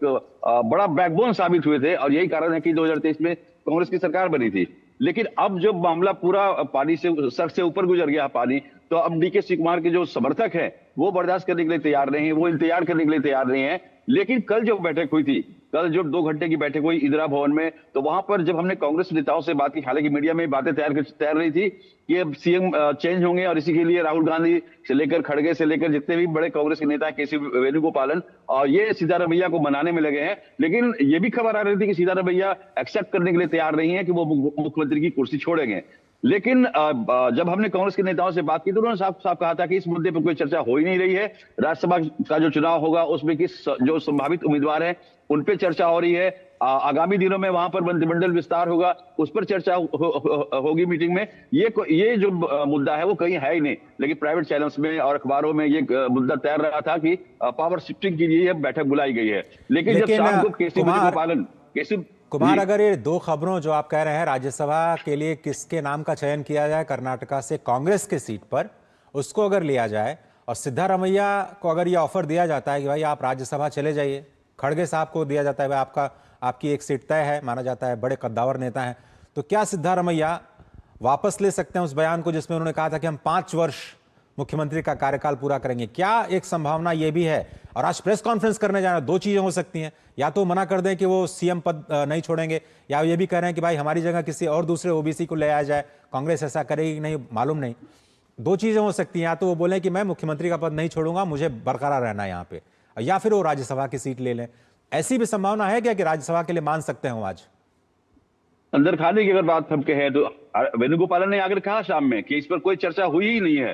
बड़ा बैकबोन साबित हुए थे और यही कारण है कि 2023 में कांग्रेस की सरकार बनी थी। लेकिन अब जब मामला पूरा पानी से सर से ऊपर गुजर गया पानी, तो अब डीके शिव कुमार के जो समर्थक हैं वो बर्दाश्त करने के लिए तैयार नहीं है, वो इंतजार करने के लिए तैयार नहीं है। लेकिन कल जो बैठक हुई थी, कल जो 2 घंटे की बैठक हुई इंदिरा भवन में, तो वहां पर जब हमने कांग्रेस नेताओं से बात की, हालांकि मीडिया में बातें तैयार रही थी कि अब सीएम चेंज होंगे और इसी के लिए राहुल गांधी से लेकर खड़गे से लेकर जितने भी बड़े कांग्रेस के नेता केसी वेणुगोपालन और ये सिद्धारमैया को मनाने में लगे हैं। लेकिन ये भी खबर आ रही थी कि सिद्धारमैया एक्सेप्ट करने के लिए तैयार नहीं है कि वो मुख्यमंत्री की कुर्सी छोड़ेंगे। लेकिन जब हमने कांग्रेस के नेताओं से बात की तो उन्होंने साफ साफ कहा था कि इस मुद्दे पर कोई चर्चा हो ही नहीं रही है। राज्यसभा का जो चुनाव होगा उसमें किस जो संभावित उम्मीदवार हैं उन पे चर्चा हो रही है। आगामी दिनों में वहां पर मंत्रिमंडल विस्तार होगा, उस पर चर्चा होगी मीटिंग में। ये जो मुद्दा है वो कहीं है ही नहीं, लेकिन प्राइवेट चैनल्स में और अखबारों में ये मुद्दा तैर रहा था कि पावर शिफ्टिंग के लिए बैठक बुलाई गई है। लेकिन जब शाम को केसी वेणुगोपालन कुमार, अगर ये 2 खबरों जो आप कह रहे हैं राज्यसभा के लिए किसके नाम का चयन किया जाए कर्नाटका से कांग्रेस के सीट पर, उसको अगर लिया जाए और सिद्धारमैया को अगर ये ऑफर दिया जाता है कि भाई आप राज्यसभा चले जाइए, खड़गे साहब को दिया जाता है भाई आपकी एक सीट तय है, माना जाता है बड़े कद्दावर नेता हैं, तो क्या सिद्धारमैया वापस ले सकते हैं उस बयान को जिसमें उन्होंने कहा था कि हम 5 वर्ष मुख्यमंत्री का कार्यकाल पूरा करेंगे? क्या एक संभावना यह भी है? और आज प्रेस कॉन्फ्रेंस करने जाना, 2 चीजें हो सकती हैं, या तो मना कर दें कि वो सीएम पद नहीं छोड़ेंगे, या ये भी कह रहे हैं कि भाई हमारी जगह किसी और दूसरे ओबीसी को ले आया जाए। कांग्रेस ऐसा करेगी कि नहीं मालूम नहीं। 2 चीजें हो सकती हैं, या तो वो बोले कि मैं मुख्यमंत्री का पद नहीं छोड़ूंगा, मुझे बरकरार रहना है यहाँ पे, या फिर वो राज्यसभा की सीट ले लें। ऐसी भी संभावना है क्या कि राज्यसभा के लिए मान सकते हैं आज? अंदर खाने की अगर बात हम कहें तो वेणुगोपालन ने आकर कहा शाम में कि इस पर कोई चर्चा हुई ही नहीं है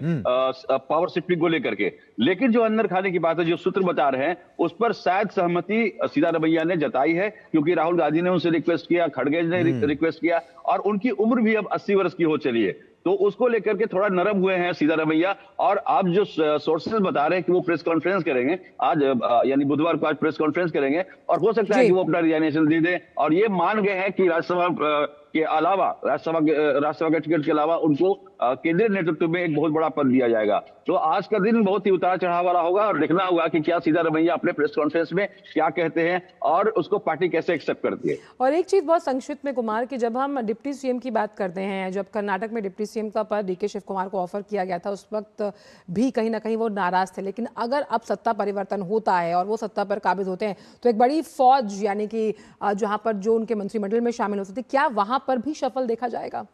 पावर शिफ्टिंग को लेकर के। लेकिन जो अंदर खाने की बात है, जो सूत्र बता रहे हैं, उस पर शायद सहमति सिद्धारमैया ने जताई है, क्योंकि राहुल गांधी ने उनसे रिक्वेस्ट किया, खड़गे ने रिक्वेस्ट किया और उनकी उम्र भी अब 80 वर्ष की हो चली है, तो उसको लेकर के थोड़ा नरम हुए हैं सिद्धारमैया। और आप जो सोर्सेज बता रहे हैं कि वो प्रेस कॉन्फ्रेंस करेंगे आज, यानी बुधवार को आज प्रेस कॉन्फ्रेंस करेंगे और हो सकता है कि वो अपना रिजाइनेशन दे दें और ये मान गए हैं कि राज्यसभा के अलावा, राज्यसभा के टिकट के अलावा उनको केंद्रीय नेतृत्व में एक बहुत बड़ा पद दिया जाएगा। तो आज का दिन बहुत ही उतार चढ़ाव वाला होगा और देखना होगा कि क्या सिद्धारमैया अपने प्रेस कॉन्फ्रेंस में क्या कहते हैं और उसको पार्टी कैसे एक्सेप्ट करती है। और एक चीज बहुत संक्षिप्त में कुमार, कि जब हम डिप्टी सीएम की बात करते हैं, जब कर्नाटक में डिप्टी सीएम का पद डीके शिव कुमार को ऑफर किया गया था, उस वक्त भी कहीं ना कहीं वो नाराज थे। लेकिन अगर अब सत्ता परिवर्तन होता है और वो सत्ता पर काबिज होते हैं तो एक बड़ी फौज, यानी कि जहां पर जो उनके मंत्रिमंडल में शामिल हो सकती, क्या वहां पर भी सफल देखा जाएगा?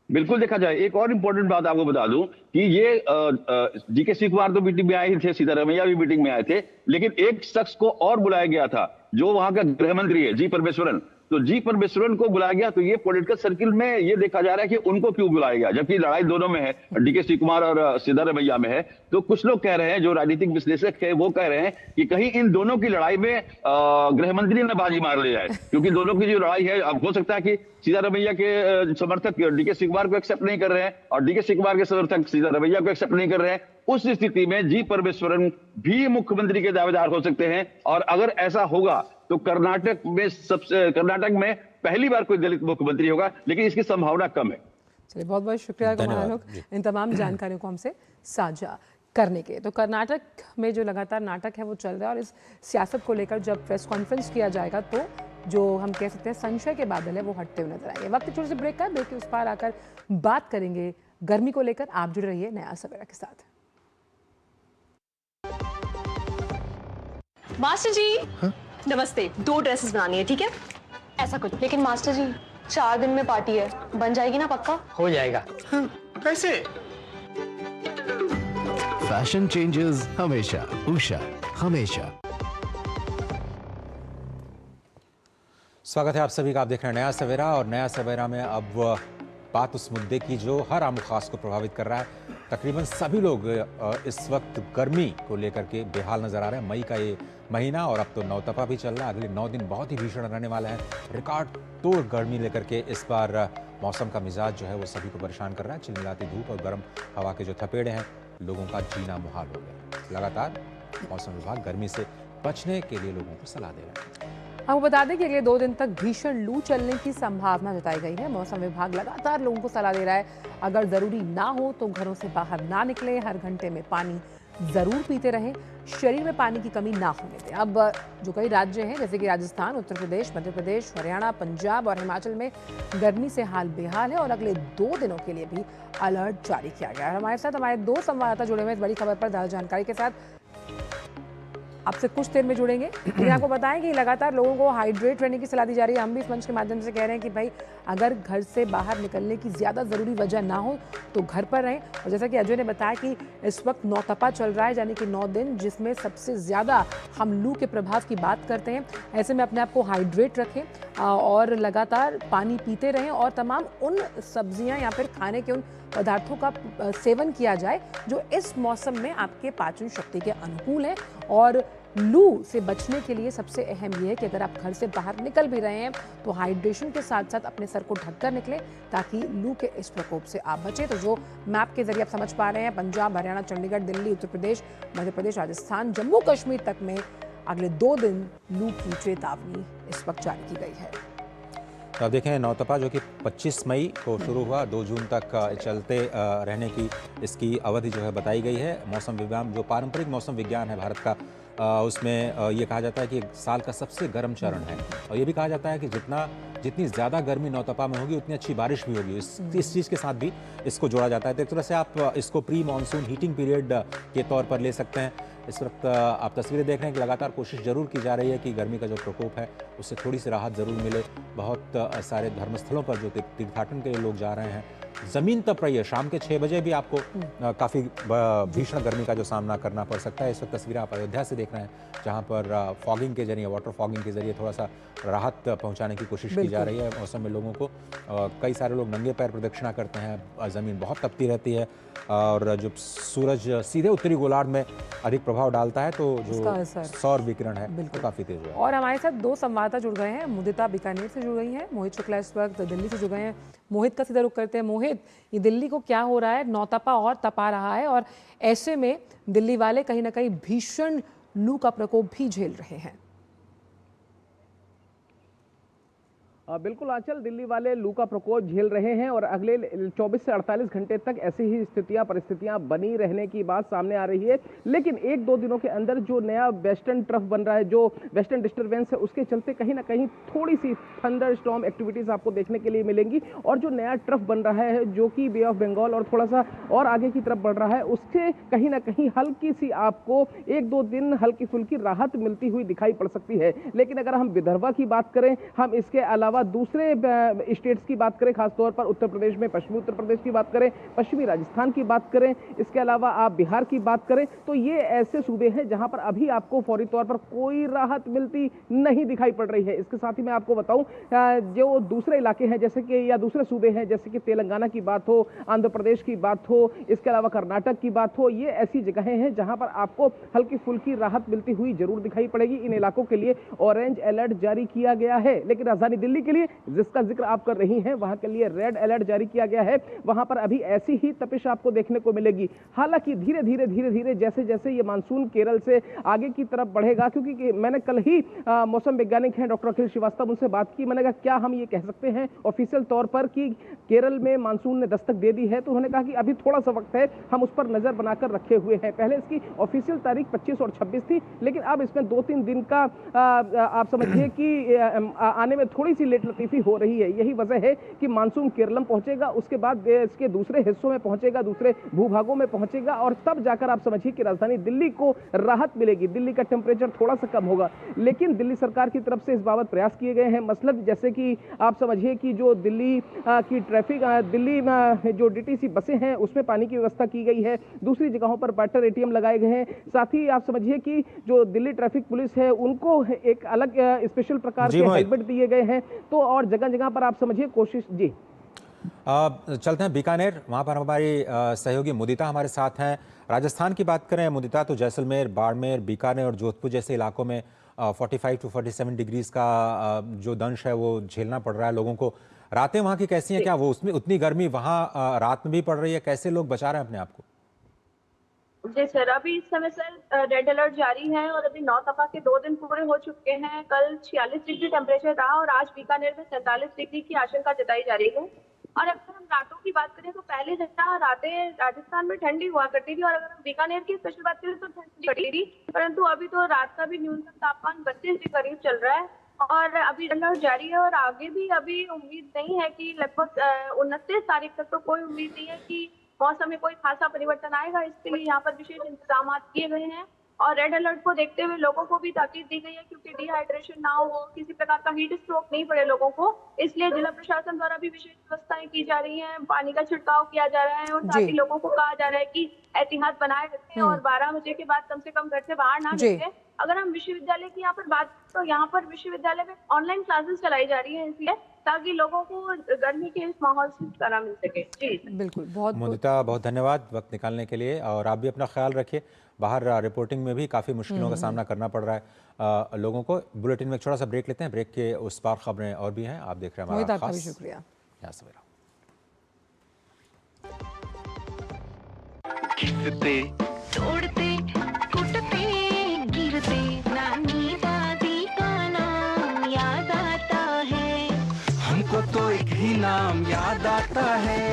बिल्कुल देखा जाए। एक और इम्पोर्टेंट बात आपको बता दूं कि ये डीके शिव कुमार तो मीटिंग में आए ही थे, सिद्धारमैया भी मीटिंग में आए थे, लेकिन एक शख्स को और बुलाया गया था जो वहां का गृह मंत्री है, जी परमेश्वरन। तो जी परमेश्वरन को बुलाया गया, तो ये पॉलिटिकल सर्किल में ये देखा जा रहा है कि उनको क्यों बुलाया गया, जबकि लड़ाई दोनों में है, डीके शिव कुमार और सिद्धारमैया में है। तो कुछ लोग कह रहे हैं, जो राजनीतिक विश्लेषक है वो कह रहे हैं कि कहीं इन दोनों की लड़ाई में गृह मंत्री ने बाजी मार ले जाए, क्योंकि दोनों की जो लड़ाई है, अब हो सकता है कि सिद्धारमैया के समर्थक डीके शिव कुमार को एक्सेप्ट नहीं कर रहे हैं और डीके शिव कुमार के समर्थक सिद्धारमैया को एक्सेप्ट नहीं कर रहे हैं। उस स्थिति में जी परमेश्वरन भी मुख्यमंत्री के दावेदार हो सकते हैं और अगर ऐसा होगा तो कर्नाटक में पहली बार कोई दलित मुख्यमंत्री होगा, लेकिन इसकी संभावना कम है। चलिए, बहुत बहुत शुक्रिया कुमार, इन तमाम जानकारियों को हमसे साझा करने के। तो कर्नाटक में जो लगातार नाटक है वो चल रहा है और इस सियासत को लेकर जब प्रेस कॉन्फ्रेंस किया जाएगा तो जो हम कह सकते हैं संशय के बादल है वो हटते हुए नजर आएंगे। वक्त छोटे से ब्रेक का, ब्रेक के उस पार आकर बात करेंगे गर्मी को लेकर। आप जुड़े रहिए नया सवेरा के साथ। मास्टर जी नमस्ते, 2 ड्रेसेस बनानी है, ठीक है? ऐसा कुछ। लेकिन मास्टर जी 4 दिन में पार्टी है, बन जाएगी ना पक्का? हो जाएगा। कैसे? फैशन चेंजेस हमेशा, उषा हमेशा। स्वागत है आप सभी का। आप देख रहे हैं नया सवेरा, और नया सवेरा में अब बात उस मुद्दे की जो हर आम खास को प्रभावित कर रहा है। तकरीबन सभी लोग इस वक्त गर्मी को लेकर के बेहाल नजर आ रहे हैं। मई का ये महीना और अब तो नौतपा भी चल रहा है। अगले 9 दिन बहुत ही भीषण रहने वाला है। रिकॉर्ड तोड़ गर्मी लेकर के इस बार मौसम का मिजाज जो है वो सभी को परेशान कर रहा है। चिलमिलाती धूप और गर्म हवा के जो थपेड़े हैं, लोगों का जीना मुहाल हो गया। लगातार मौसम विभाग गर्मी से बचने के लिए लोगों को सलाह दे रहा है। आपको बता दें कि अगले 2 दिन तक भीषण लू चलने की संभावना जताई गई है। मौसम विभाग लगातार लोगों को सलाह दे रहा है, अगर जरूरी ना हो तो घरों से बाहर ना निकलें, हर घंटे में पानी जरूर पीते रहें, शरीर में पानी की कमी ना होने दें। अब जो कई राज्य हैं जैसे कि राजस्थान, उत्तर प्रदेश, मध्य प्रदेश, हरियाणा, पंजाब और हिमाचल में गर्मी से हाल बेहाल है और अगले 2 दिनों के लिए भी अलर्ट जारी किया गया है। हमारे साथ हमारे 2 संवाददाता जुड़े हुए हैं इस बड़ी खबर पर ज्यादा जानकारी के साथ। आपसे कुछ देर में जुड़ेंगे, लेकिन आपको बताएं कि लगातार लोगों को हाइड्रेट रहने की सलाह दी जा रही है। हम भी इस मंच के माध्यम से कह रहे हैं कि भाई अगर घर से बाहर निकलने की ज़्यादा ज़रूरी वजह ना हो तो घर पर रहें। और जैसा कि अजय ने बताया कि इस वक्त नौतपा चल रहा है, यानी कि 9 दिन, जिसमें सबसे ज़्यादा हम लू के प्रभाव की बात करते हैं। ऐसे में अपने आप को हाइड्रेट रखें और लगातार पानी पीते रहें और तमाम उन सब्जियाँ या फिर खाने के उन पदार्थों का सेवन किया जाए जो इस मौसम में आपके पाचन शक्ति के अनुकूल है। और लू से बचने के लिए सबसे अहम ये है कि अगर आप घर से बाहर निकल भी रहे हैं तो हाइड्रेशन के साथ साथ अपने सर को ढककर निकलें ताकि लू के इस प्रकोप से आप बचें। तो जो मैप के जरिए आप समझ पा रहे हैं, पंजाब, हरियाणा, चंडीगढ़, दिल्ली, उत्तर प्रदेश, मध्य प्रदेश, राजस्थान, जम्मू कश्मीर तक में अगले 2 दिन लू की चेतावनी इस वक्त जारी की गई है। तो अब देखें, नौतपा जो कि 25 मई को शुरू हुआ, 2 जून तक चलते रहने की इसकी अवधि जो है बताई गई है। मौसम विज्ञान, जो पारंपरिक मौसम विज्ञान है भारत का, उसमें ये कहा जाता है कि साल का सबसे गर्म चरण है। और ये भी कहा जाता है कि जितनी ज़्यादा गर्मी नौतपा में होगी उतनी अच्छी बारिश भी होगी। इस चीज़ के साथ भी इसको जोड़ा जाता है। तो एक तरह से आप इसको प्री मानसून हीटिंग पीरियड के तौर पर ले सकते हैं। इस वक्त आप तस्वीरें देख रहे हैं कि लगातार कोशिश जरूर की जा रही है कि गर्मी का जो प्रकोप है उससे थोड़ी सी राहत ज़रूर मिले। बहुत सारे धर्मस्थलों पर जो तीर्थाटन के लिए लोग जा रहे हैं, ज़मीन तप रही है। शाम के 6 बजे भी आपको काफ़ी भीषण गर्मी का जो सामना करना पड़ सकता है। इस वक्त तस्वीरें आप अयोध्या से देख रहे हैं, जहाँ पर फॉगिंग के जरिए, वाटर फॉगिंग के जरिए थोड़ा सा राहत पहुँचाने की कोशिश की जा रही है मौसम में लोगों को। कई सारे लोग नंगे पैर प्रदक्षिणा करते हैं, ज़मीन बहुत तपती रहती है और जब सूरज सीधे उत्तरी गोलार्ध में अधिक प्रभाव डालता है तो जो सौर विकिरण है वो काफ़ी तेज है। और हमारे साथ 2 संवाददाता जुड़ गए हैं। मुदिता बीकानेर से जुड़ गई हैं, मोहित शुक्ला इस वक्त दिल्ली से जुड़ गए हैं। मोहित का सीधा रुख करते हैं। मोहित, ये दिल्ली को क्या हो रहा है? नौतपा और तपा रहा है और ऐसे में दिल्ली वाले कहीं ना कहीं भीषण लू का प्रकोप भी झेल रहे हैं। बिल्कुल आंचल, दिल्ली वाले लू का प्रकोप झेल रहे हैं और अगले 24 से 48 घंटे तक ऐसी ही परिस्थितियां बनी रहने की बात सामने आ रही है। लेकिन 1-2 दिनों के अंदर जो नया वेस्टर्न ट्रफ बन रहा है, जो वेस्टर्न डिस्टर्बेंस है, उसके चलते कहीं ना कहीं थोड़ी सी थंडर स्टॉर्म एक्टिविटीज आपको देखने के लिए मिलेंगी। और जो नया ट्रफ बन रहा है जो कि बे ऑफ बंगाल और थोड़ा सा और आगे की तरफ बढ़ रहा है, उससे कहीं ना कहीं हल्की सी आपको 1-2 दिन हल्की फुल्की राहत मिलती हुई दिखाई पड़ सकती है। लेकिन अगर हम विदर्भा की बात करें, हम इसके अलावा दूसरे स्टेट्स की बात करें, खासतौर पर उत्तर प्रदेश में पश्चिमी उत्तर प्रदेश की बात करें, पश्चिमी राजस्थान की बात करें, इसके अलावा आप बिहार की बात करें, तो ये ऐसे सूबे हैं जहां पर अभी आपको फौरी तौर पर कोई राहत मिलती नहीं दिखाई पड़ रही है। इसके साथ ही मैं आपको बताऊं, जो दूसरे इलाके हैं जैसे कि, या दूसरे सूबे हैं जैसे कि तेलंगाना की बात हो, आंध्र प्रदेश की बात हो, इसके अलावा कर्नाटक की बात हो, ये ऐसी जगहें हैं जहां पर आपको हल्की फुल्की राहत मिलती हुई जरूर दिखाई पड़ेगी। इन इलाकों के लिए ऑरेंज अलर्ट जारी किया गया है। लेकिन राजधानी दिल्ली के लिए, जिसका जिक्र आप कर रही हैं, वहां के लिए रेड अलर्ट जारी किया गया है। वहां पर अभी ऐसी ही तपिश आपको देखने को मिलेगी। हालांकि धीरे धीरे जैसे जैसे ये मानसून केरल से आगे की तरफ बढ़ेगा, क्योंकि मैंने कल ही मौसम वैज्ञानिक हैं डॉक्टर अखिल श्रीवास्तव, उनसे बात की। मैंने कहा क्या हम ये कह सकते हैं ऑफिशियल तौर पर कि केरल में मानसून ने दस्तक दे दी है? तो उन्होंने कहा कि अभी थोड़ा सा वक्त है, हम उस पर नजर बनाकर रखे हुए हैं। पहले इसकी ऑफिशियल तारीख 25 और 26 थी, लेकिन अब इसमें 2-3 दिन का आप समझिए कि आने में थोड़ी सी लेट लतीफ़ी हो रही है। यही वजह है कि मानसून केरलम पहुंचेगा, उसके बाद इसके दूसरे हिस्सों में पहुंचेगा, दूसरे भूभागों में पहुंचेगा और तब जाकर आप समझिए कि राजधानी दिल्ली को राहत मिलेगी। दिल्ली का टेम्परेचर थोड़ा सा कम होगा, लेकिन दिल्ली सरकार की तरफ से इस बाबत प्रयास किए गए हैं। मसलन जैसे कि आप समझिए कि जो दिल्ली की ट्रैफिक, दिल्ली में जो डीटीसी बसें हैं उसमें पानी की व्यवस्था की गई है, दूसरी जगहों पर वाटर एटीएम लगाए गए हैं। साथ ही आप समझिए कि जो दिल्ली ट्रैफिक पुलिस है उनको एक अलग स्पेशल प्रकार के हेलमेट दिए गए हैं। तो और जगह जगह पर आप समझिए कोशिश जी। चलते हैं बीकानेर, वहाँ पर हमारी सहयोगी मुदिता हमारे साथ हैं। राजस्थान की बात करें मुदिता, तो जैसलमेर, बाड़मेर, बीकानेर और जोधपुर जैसे इलाकों में 45 to 47 डिग्रीज का जो दंश है वो झेलना पड़ रहा है लोगों को। रातें वहाँ की कैसी हैं? क्या वो उसमें उतनी गर्मी वहाँ रात में भी पड़ रही है? कैसे लोग बचा रहे हैं अपने आप को? जी सर, अभी इस समय सर रेड अलर्ट जारी है और अभी नौतपा के 2 दिन पूरे हो चुके हैं। कल 46 डिग्री टेम्परेचर रहा और आज बीकानेर में 47 डिग्री की आशंका जताई जा रही है। और अगर हम रातों की बात करें तो पहले जैसा रातें राजस्थान में ठंडी हुआ करती थी और अगर हम बीकानेर की स्पेशल बात करें तो ठंडी पड़ी थी, परंतु अभी तो रात का भी न्यूनतम तापमान 32 के करीब चल रहा है और अभी अलर्ट जारी है और आगे भी अभी उम्मीद नहीं है कि लगभग 29 तारीख तक तो कोई उम्मीद नहीं है कि मौसम में कोई खासा परिवर्तन आएगा। इसके लिए यहाँ पर विशेष इंतजाम किए गए हैं और रेड अलर्ट को देखते हुए लोगों को भी ताकीद दी गई है क्योंकि डिहाइड्रेशन ना हो, किसी प्रकार का हीट स्ट्रोक नहीं पड़े लोगों को, इसलिए जिला प्रशासन द्वारा भी विशेष व्यवस्थाएं की जा रही हैं। पानी का छिड़काव किया जा रहा है और साथ ही लोगों को कहा जा रहा है कि एहतियात बनाए रखें और 12 बजे के बाद कम से कम घर से बाहर ना निकलें। अगर हम विश्वविद्यालय की यहाँ पर बात तो यहाँ पर विश्वविद्यालय में ऑनलाइन क्लासेस चलाई जा रही है इसलिए ताकि लोगों को गर्मी के इस माहौल से छुटकारा मिल सके। जी बिल्कुल, बहुत मुदिता बहुत धन्यवाद वक्त निकालने के लिए और आप भी अपना ख्याल रखिए। बाहर रिपोर्टिंग में भी काफ़ी मुश्किलों का सामना करना पड़ रहा है लोगों को। बुलेटिन में एक छोटा सा ब्रेक लेते हैं, ब्रेक के उस पार खबरें और भी हैं। आप देख रहे हैं हमारा खास शुक्रिया। यहाँ सवेरा तोड़ते कुटते गिरते नानी दादी का नाम याद आता है, हमको तो एक ही नाम याद आता है,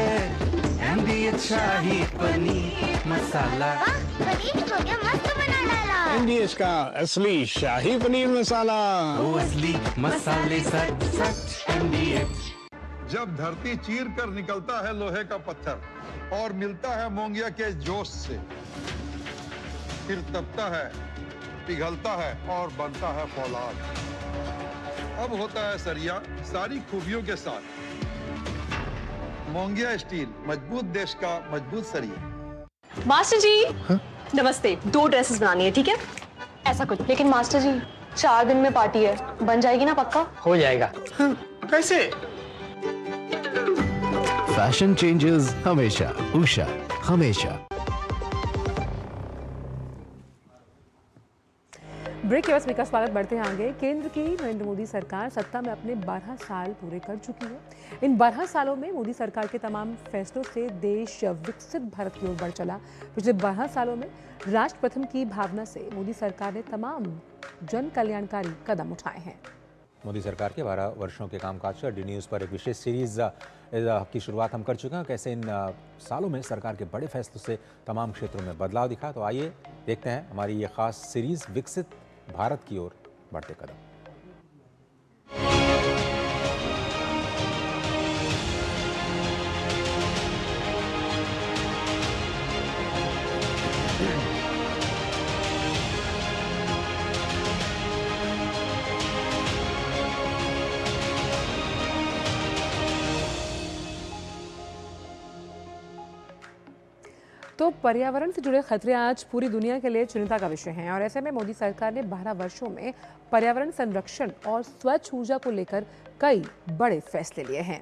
MDH शाही पनीर मसाला। पनीर को क्या मस्त बना डाला। MDH का असली शाही पनीर मसाला, वो असली मसाले सच सच MDH। जब धरती चीर कर निकलता है लोहे का पत्थर और मिलता है मोंगिया के जोश से, फिर तपता है, पिघलता है और बनता है फौलाद। अब होता है सरिया सारी खूबियों के साथ। मोंगिया स्टील, मजबूत देश का मजबूत सरिया। मास्टर जी नमस्ते, 2 ड्रेसेस बनानी है, ठीक है? ऐसा कुछ। लेकिन मास्टर जी 4 दिन में पार्टी है, बन जाएगी ना पक्का? हो जाएगा। कैसे? फैशन चेंजेस हमेशा, उषा हमेशा। ब्रेक के बाद स्पीकर स्वागत। बढ़ते हैं आगे। केंद्र की नरेंद्र मोदी सरकार सत्ता में अपने 12 साल पूरे कर चुकी है। इन 12 सालों में मोदी सरकार के तमाम फैसलों से देश विकसित भारत की ओर बढ़ चला। पिछले 12 सालों में राष्ट्र प्रथम की भावना से मोदी सरकार ने तमाम जन कल्याणकारी कदम उठाए हैं। मोदी सरकार के 12 वर्षों के कामकाज पर डी न्यूज़ पर एक विशेष सीरीज की शुरुआत हम कर चुके हैं। कैसे इन सालों में सरकार के बड़े फैसलों से तमाम क्षेत्रों में बदलाव दिखा, तो आइए देखते हैं हमारी ये खास सीरीज विकसित भारत की ओर बढ़ते कदम। तो पर्यावरण से जुड़े खतरे आज पूरी दुनिया के लिए चिंता का विषय हैं और ऐसे में मोदी सरकार ने 12 वर्षों में पर्यावरण संरक्षण और स्वच्छ ऊर्जा को लेकर कई बड़े फैसले लिए हैं।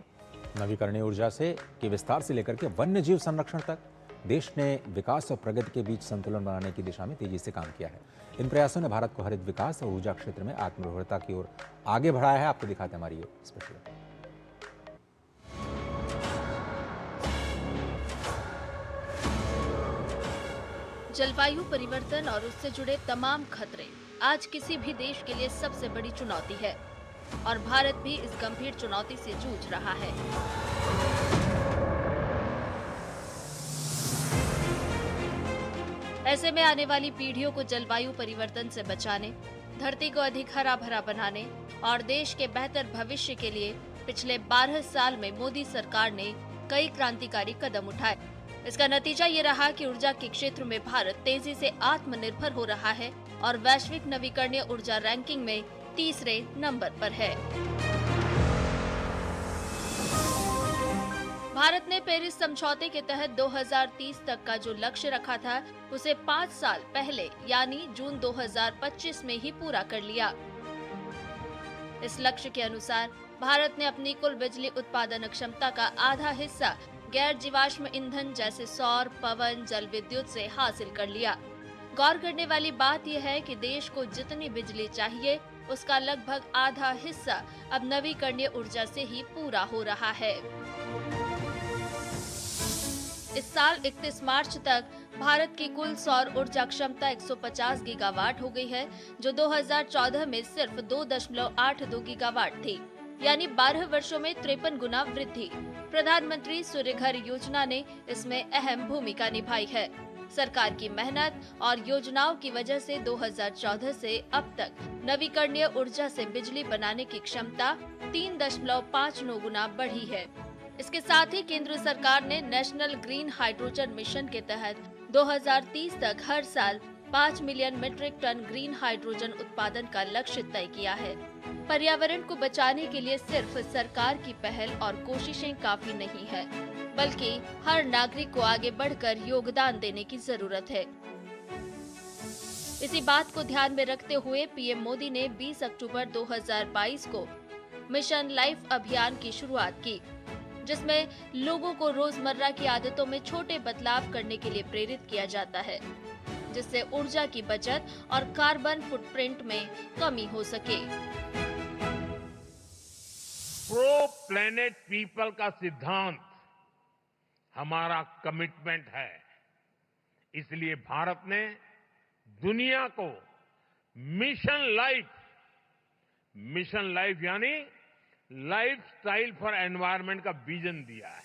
नवीकरणीय ऊर्जा से के विस्तार से लेकर के वन्य जीव संरक्षण तक देश ने विकास और प्रगति के बीच संतुलन बनाने की दिशा में तेजी से काम किया है। इन प्रयासों ने भारत को हरित विकास और ऊर्जा क्षेत्र में आत्मनिर्भरता की ओर आगे बढ़ाया है। आपको दिखाते हैं हमारी ये स्पेशल। जलवायु परिवर्तन और उससे जुड़े तमाम खतरे आज किसी भी देश के लिए सबसे बड़ी चुनौती है और भारत भी इस गंभीर चुनौती से जूझ रहा है। ऐसे में आने वाली पीढ़ियों को जलवायु परिवर्तन से बचाने, धरती को अधिक हरा भरा बनाने और देश के बेहतर भविष्य के लिए पिछले 12 साल में मोदी सरकार ने कई क्रांतिकारी कदम उठाए। इसका नतीजा ये रहा कि ऊर्जा के क्षेत्र में भारत तेजी से आत्मनिर्भर हो रहा है और वैश्विक नवीकरणीय ऊर्जा रैंकिंग में तीसरे नंबर पर है। भारत ने पेरिस समझौते के तहत 2030 तक का जो लक्ष्य रखा था उसे 5 साल पहले यानी जून 2025 में ही पूरा कर लिया। इस लक्ष्य के अनुसार भारत ने अपनी कुल बिजली उत्पादन क्षमता का आधा हिस्सा गैर जीवाश्म ईंधन जैसे सौर, पवन, जल विद्युत से हासिल कर लिया। गौर करने वाली बात यह है कि देश को जितनी बिजली चाहिए उसका लगभग आधा हिस्सा अब नवीकरणीय ऊर्जा से ही पूरा हो रहा है। इस साल 31 मार्च तक भारत की कुल सौर ऊर्जा क्षमता 150 गीगावाट हो गई है, जो 2014 में सिर्फ 2.82 गीगावाट थी, यानी 12 वर्षों में 53 गुना वृद्धि। प्रधानमंत्री सूर्य घर योजना ने इसमें अहम भूमिका निभाई है। सरकार की मेहनत और योजनाओं की वजह से 2014 से अब तक नवीकरणीय ऊर्जा से बिजली बनाने की क्षमता 3.59 गुना बढ़ी है। इसके साथ ही केंद्र सरकार ने नेशनल ग्रीन हाइड्रोजन मिशन के तहत 2030 तक हर साल 5 million metric ton green hydrogen उत्पादन का लक्ष्य तय किया है। पर्यावरण को बचाने के लिए सिर्फ सरकार की पहल और कोशिशें काफी नहीं है, बल्कि हर नागरिक को आगे बढ़कर योगदान देने की जरूरत है। इसी बात को ध्यान में रखते हुए पीएम मोदी ने 20 अक्टूबर 2022 को मिशन लाइफ अभियान की शुरुआत की, जिसमें लोगों को रोजमर्रा की आदतों में छोटे बदलाव करने के लिए प्रेरित किया जाता है, जिससे ऊर्जा की बचत और कार्बन फुटप्रिंट में कमी हो सके। प्रो प्लेनेट पीपल का सिद्धांत हमारा कमिटमेंट है। इसलिए भारत ने दुनिया को मिशन लाइफ यानी लाइफस्टाइल फॉर एनवायरनमेंट का विजन दिया है।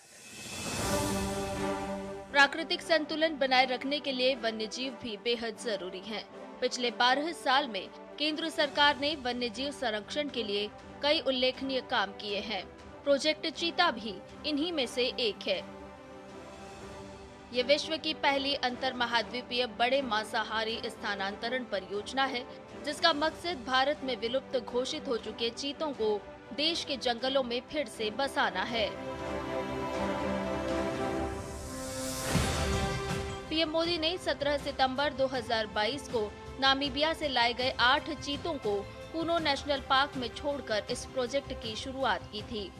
प्राकृतिक संतुलन बनाए रखने के लिए वन्यजीव भी बेहद जरूरी हैं। पिछले 12 साल में केंद्र सरकार ने वन्यजीव संरक्षण के लिए कई उल्लेखनीय काम किए हैं। प्रोजेक्ट चीता भी इन्हीं में से एक है। ये विश्व की पहली अंतर महाद्वीपीय बड़े मांसाहारी स्थानांतरण परियोजना है, जिसका मकसद भारत में विलुप्त घोषित हो चुके चीतों को देश के जंगलों में फिर से बसाना है। पीएम मोदी ने 17 सितंबर 2022 को नामीबिया से लाए गए 8 चीतों को कूनो नेशनल पार्क में छोड़कर इस प्रोजेक्ट की शुरुआत की थी।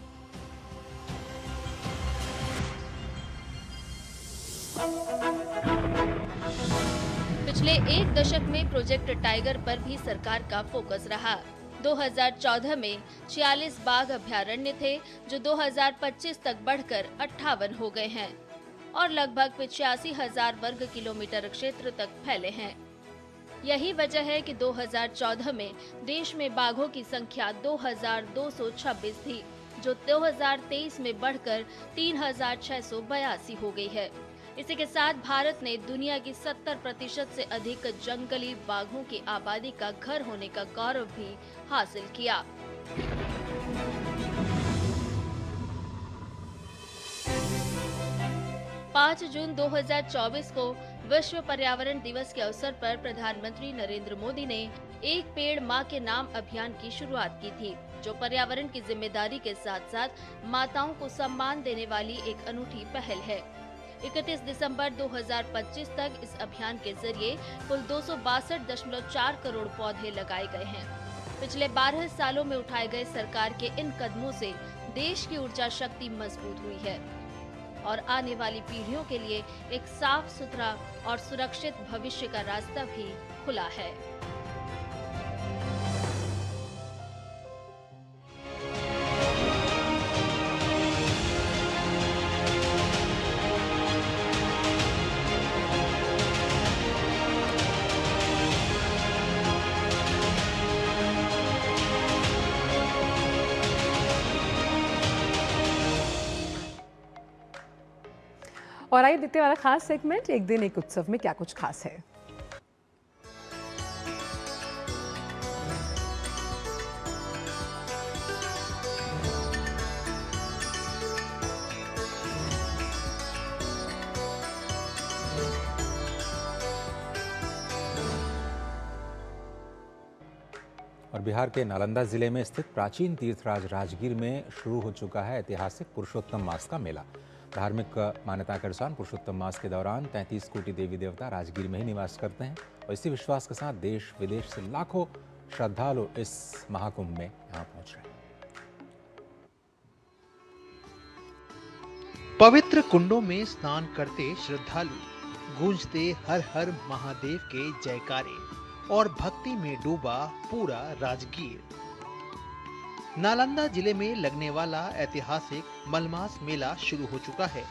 पिछले एक दशक में प्रोजेक्ट टाइगर पर भी सरकार का फोकस रहा। 2014 में 46 बाघ अभयारण्य थे, जो 2025 तक बढ़कर 58 हो गए हैं और लगभग 85,000 वर्ग किलोमीटर क्षेत्र तक फैले हैं। यही वजह है कि 2014 में देश में बाघों की संख्या 2,226 थी, जो 2023 में बढ़कर 3,682 हो गई है। इसी के साथ भारत ने दुनिया की 70% से अधिक जंगली बाघों की आबादी का घर होने का गौरव भी हासिल किया। पाँच जून 2024 को विश्व पर्यावरण दिवस के अवसर पर प्रधानमंत्री नरेंद्र मोदी ने एक पेड़ माँ के नाम अभियान की शुरुआत की थी, जो पर्यावरण की जिम्मेदारी के साथ साथ माताओं को सम्मान देने वाली एक अनूठी पहल है। 31 दिसंबर 2025 तक इस अभियान के जरिए कुल 262.4 करोड़ पौधे लगाए गए हैं। पिछले 12 सालों में उठाए गए सरकार के इन कदमों से देश की ऊर्जा शक्ति मजबूत हुई है और आने वाली पीढ़ियों के लिए एक साफ सुथरा और सुरक्षित भविष्य का रास्ता भी खुला है। और आइए देखते वाला खास सेगमेंट एक दिन एक उत्सव में क्या कुछ खास है। और बिहार के नालंदा जिले में स्थित प्राचीन तीर्थराज राजगीर में शुरू हो चुका है ऐतिहासिक पुरुषोत्तम मास का मेला। धार्मिक मान्यता के अनुसार पुरुषोत्तम मास के दौरान 33 कोटि देवी देवता राजगीर में ही निवास करते हैं और इसी विश्वास के साथ देश विदेश से लाखों श्रद्धालु इस महाकुंभ में यहाँ पहुंच रहे हैं। पवित्र कुंडों में स्नान करते श्रद्धालु गूंजते हर हर महादेव के जयकारे और भक्ति में डूबा पूरा राजगीर। नालंदा जिले में लगने वाला ऐतिहासिक मलमास मेला शुरू हो चुका है।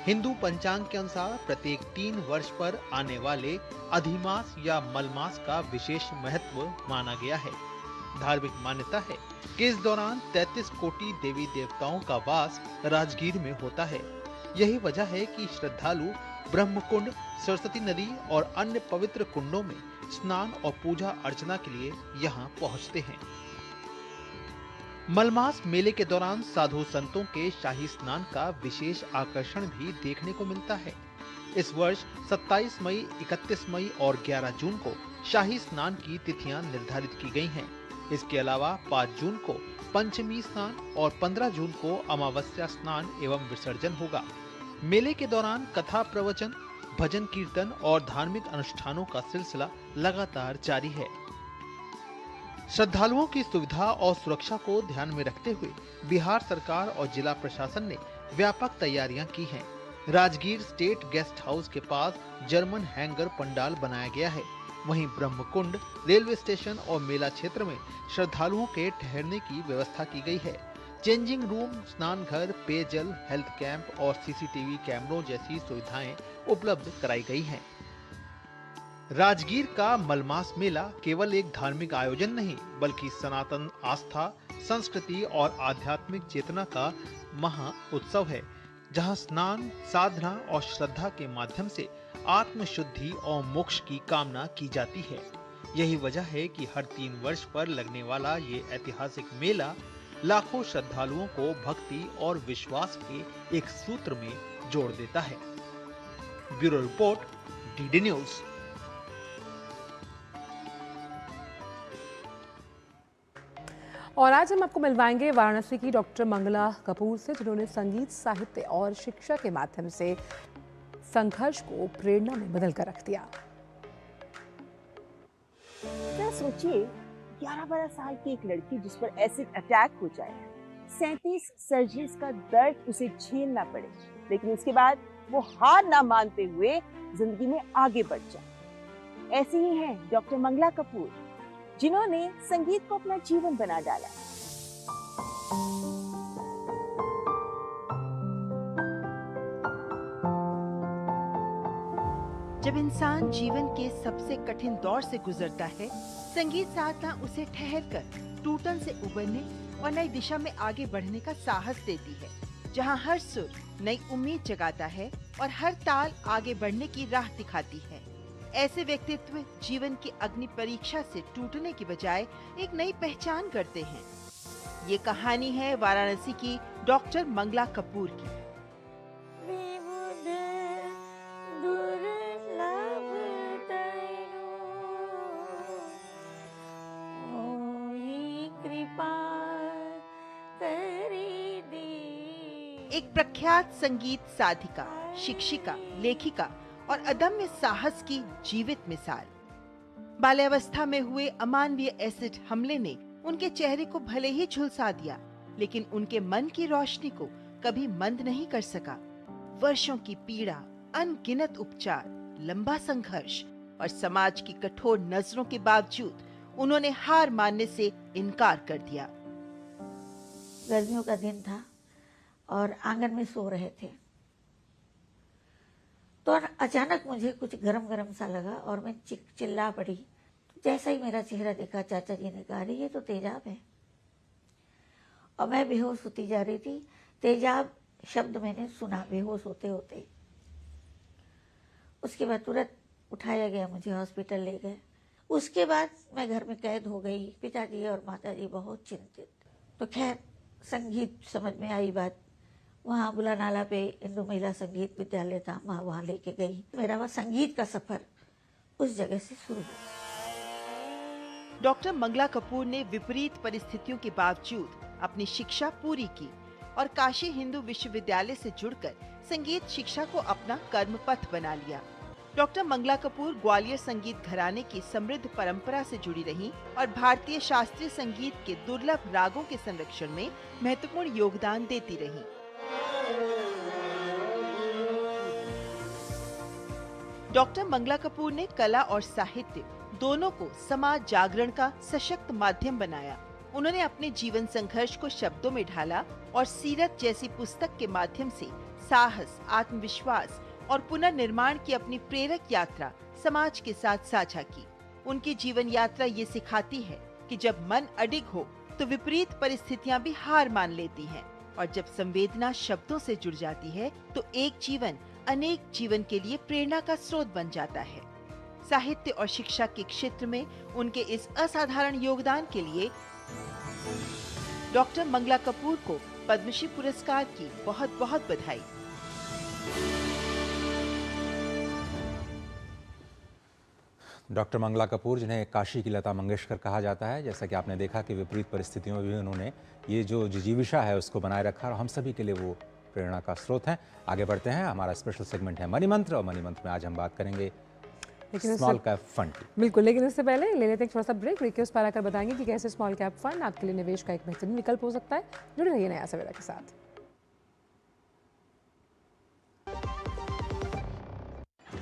हिंदू पंचांग के अनुसार प्रत्येक 3 वर्ष पर आने वाले अधिमास या मलमास का विशेष महत्व माना गया है। धार्मिक मान्यता है कि इस दौरान 33 कोटि देवी देवताओं का वास राजगीर में होता है। यही वजह है कि श्रद्धालु ब्रह्मकुंड, सरस्वती नदी और अन्य पवित्र कुंडों में स्नान और पूजा अर्चना के लिए यहाँ पहुँचते हैं। मलमास मेले के दौरान साधु संतों के शाही स्नान का विशेष आकर्षण भी देखने को मिलता है। इस वर्ष 27 मई, 31 मई और 11 जून को शाही स्नान की तिथियां निर्धारित की गई हैं। इसके अलावा 5 जून को पंचमी स्नान और 15 जून को अमावस्या स्नान एवं विसर्जन होगा। मेले के दौरान कथा प्रवचन, भजन कीर्तन और धार्मिक अनुष्ठानों का सिलसिला लगातार जारी है। श्रद्धालुओं की सुविधा और सुरक्षा को ध्यान में रखते हुए बिहार सरकार और जिला प्रशासन ने व्यापक तैयारियां की हैं। राजगीर स्टेट गेस्ट हाउस के पास जर्मन हैंगर पंडाल बनाया गया है। वहीं ब्रह्मकुंड, रेलवे स्टेशन और मेला क्षेत्र में श्रद्धालुओं के ठहरने की व्यवस्था की गई है। चेंजिंग रूम, स्नान घर, पेयजल, हेल्थ कैंप और सीसीटीवी कैमरों जैसी सुविधाएं उपलब्ध कराई गई हैं। राजगीर का मलमास मेला केवल एक धार्मिक आयोजन नहीं, बल्कि सनातन आस्था, संस्कृति और आध्यात्मिक चेतना का महा उत्सव है, जहां स्नान, साधना और श्रद्धा के माध्यम से आत्म शुद्धि और मोक्ष की कामना की जाती है। यही वजह है कि हर 3 वर्ष पर लगने वाला ये ऐतिहासिक मेला लाखों श्रद्धालुओं को भक्ति और विश्वास के एक सूत्र में जोड़ देता है। Bureau report, DD news. और आज हम आपको मिलवाएंगे वाराणसी की डॉक्टर मंगला कपूर से, जिन्होंने संगीत, साहित्य और शिक्षा के माध्यम से संघर्ष को प्रेरणा में बदल कर रख दिया। क्या सोचिए, 11-12 साल की एक लड़की जिस पर एसिड अटैक हो जाए, 37 सर्जरीज का दर्द उसे झेलना पड़े, लेकिन उसके बाद वो हार ना मानते हुए जिंदगी में आगे बढ़ जाए। ऐसी ही है डॉक्टर मंगला कपूर, जिन्होंने संगीत को अपना जीवन बना डाला। जब इंसान जीवन के सबसे कठिन दौर से गुजरता है, संगीत साधना उसे ठहरकर टूटन से उबरने और नई दिशा में आगे बढ़ने का साहस देती है, जहां हर सुर नई उम्मीद जगाता है और हर ताल आगे बढ़ने की राह दिखाती है। ऐसे व्यक्तित्व जीवन की अग्नि परीक्षा से टूटने की बजाय एक नई पहचान करते हैं। ये कहानी है वाराणसी की डॉक्टर मंगला कपूर की। एक प्रख्यात संगीत साधिका, शिक्षिका, लेखिका और अदम्य साहस की जीवित मिसाल। बाल्यावस्था में हुए अमानवीय एसिड हमले ने उनके चेहरे को भले ही झुलसा दिया, लेकिन उनके मन की रोशनी को कभी मंद नहीं कर सका। वर्षों की पीड़ा, अनगिनत उपचार, लंबा संघर्ष और समाज की कठोर नजरों के बावजूद उन्होंने हार मानने से इनकार कर दिया। गर्मियों का दिन था और आंगन में सो रहे थे, तो अचानक मुझे कुछ गरम गरम सा लगा और मैं चिल्ला पड़ी। जैसा ही मेरा चेहरा देखा, चाचा जी ने कहा, अरे ये तो तेजाब है। और मैं बेहोश होती जा रही थी। तेजाब शब्द मैंने सुना बेहोश होते होते। उसके बाद तुरंत उठाया गया, मुझे हॉस्पिटल ले गए। उसके बाद मैं घर में कैद हो गई। पिताजी और माताजी बहुत चिंतित। तो खैर संगीत समझ में आई बात। वहाँ बुला नाला पे इंदु महिला संगीत विद्यालय था, वहाँ लेके गई। मेरा वह संगीत का सफर उस जगह से शुरू हुआ। डॉक्टर मंगला कपूर ने विपरीत परिस्थितियों के बावजूद अपनी शिक्षा पूरी की और काशी हिंदू विश्वविद्यालय से जुड़कर संगीत शिक्षा को अपना कर्म पथ बना लिया। डॉक्टर मंगला कपूर ग्वालियर संगीत घराने की समृद्ध परंपरा से जुड़ी रहीं और भारतीय शास्त्रीय संगीत के दुर्लभ रागों के संरक्षण में महत्वपूर्ण योगदान देती रहीं। डॉक्टर मंगला कपूर ने कला और साहित्य दोनों को समाज जागरण का सशक्त माध्यम बनाया। उन्होंने अपने जीवन संघर्ष को शब्दों में ढाला और सीरत जैसी पुस्तक के माध्यम से साहस, आत्मविश्वास और पुनर्निर्माण की अपनी प्रेरक यात्रा समाज के साथ साझा की। उनकी जीवन यात्रा ये सिखाती है कि जब मन अडिग हो तो विपरीत परिस्थितियां भी हार मान लेती हैं और जब संवेदना शब्दों से जुड़ जाती है तो एक जीवन अनेक जीवन के लिए प्रेरणा का स्रोत बन जाता है। साहित्य और शिक्षा के क्षेत्र में उनके इस असाधारण योगदान के लिए डॉक्टर मंगला कपूर को पद्मश्री पुरस्कार की बहुत बहुत बधाई। डॉक्टर मंगला कपूर, जिन्हें काशी की लता मंगेशकर कहा जाता है, जैसा कि आपने देखा कि विपरीत परिस्थितियों में भी उन्होंने ये जो जिजीविषा है उसको बनाए रखा और हम सभी के लिए वो प्रेरणा का स्रोत हैं। आगे बढ़ते हैं, हमारा स्पेशल सेगमेंट है मनी मंत्र और मनी मंत्र में आज हम बात करेंगे स्मॉल कैप फंड की। बिल्कुल, लेकिन इससे पहले ले लेते हैं थोड़ा सा ब्रेक। ब्रेक के उस पर आकर बताएंगे कि कैसे स्मॉल कैप फंड आपके लिए निवेश का एक बेहतरीन विकल्प हो सकता है। जुड़े रहिए नया सवेरा के साथ।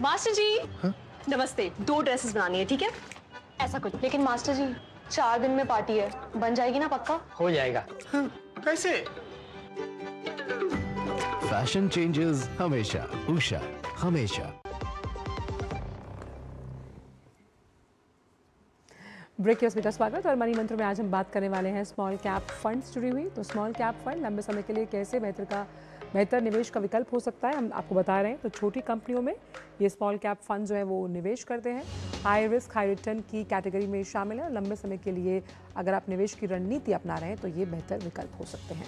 मास्टर जी नमस्ते, 2 ड्रेसेस बनानी है, ठीक है? ऐसा कुछ। लेकिन मास्टर जी 4 दिन में पार्टी है, बन जाएगी ना पक्का? हो जाएगा। कैसे? फैशन चेंजेस हमेशा, उषा हमेशा। ब्रेक के उसमें का स्वागत और मनी मंत्र में आज हम बात करने वाले हैं स्मॉल कैप फंड से जुड़ी हुई। तो स्मॉल कैप फंड लंबे समय के लिए कैसे बेहतर निवेश का विकल्प हो सकता है, हम आपको बता रहे हैं। तो छोटी कंपनियों में ये स्मॉल कैप फंड जो है वो निवेश करते हैं। हाई रिस्क हाई रिटर्न की कैटेगरी में शामिल है और लंबे समय के लिए अगर आप निवेश की रणनीति अपना रहे हैं तो ये बेहतर विकल्प हो सकते हैं।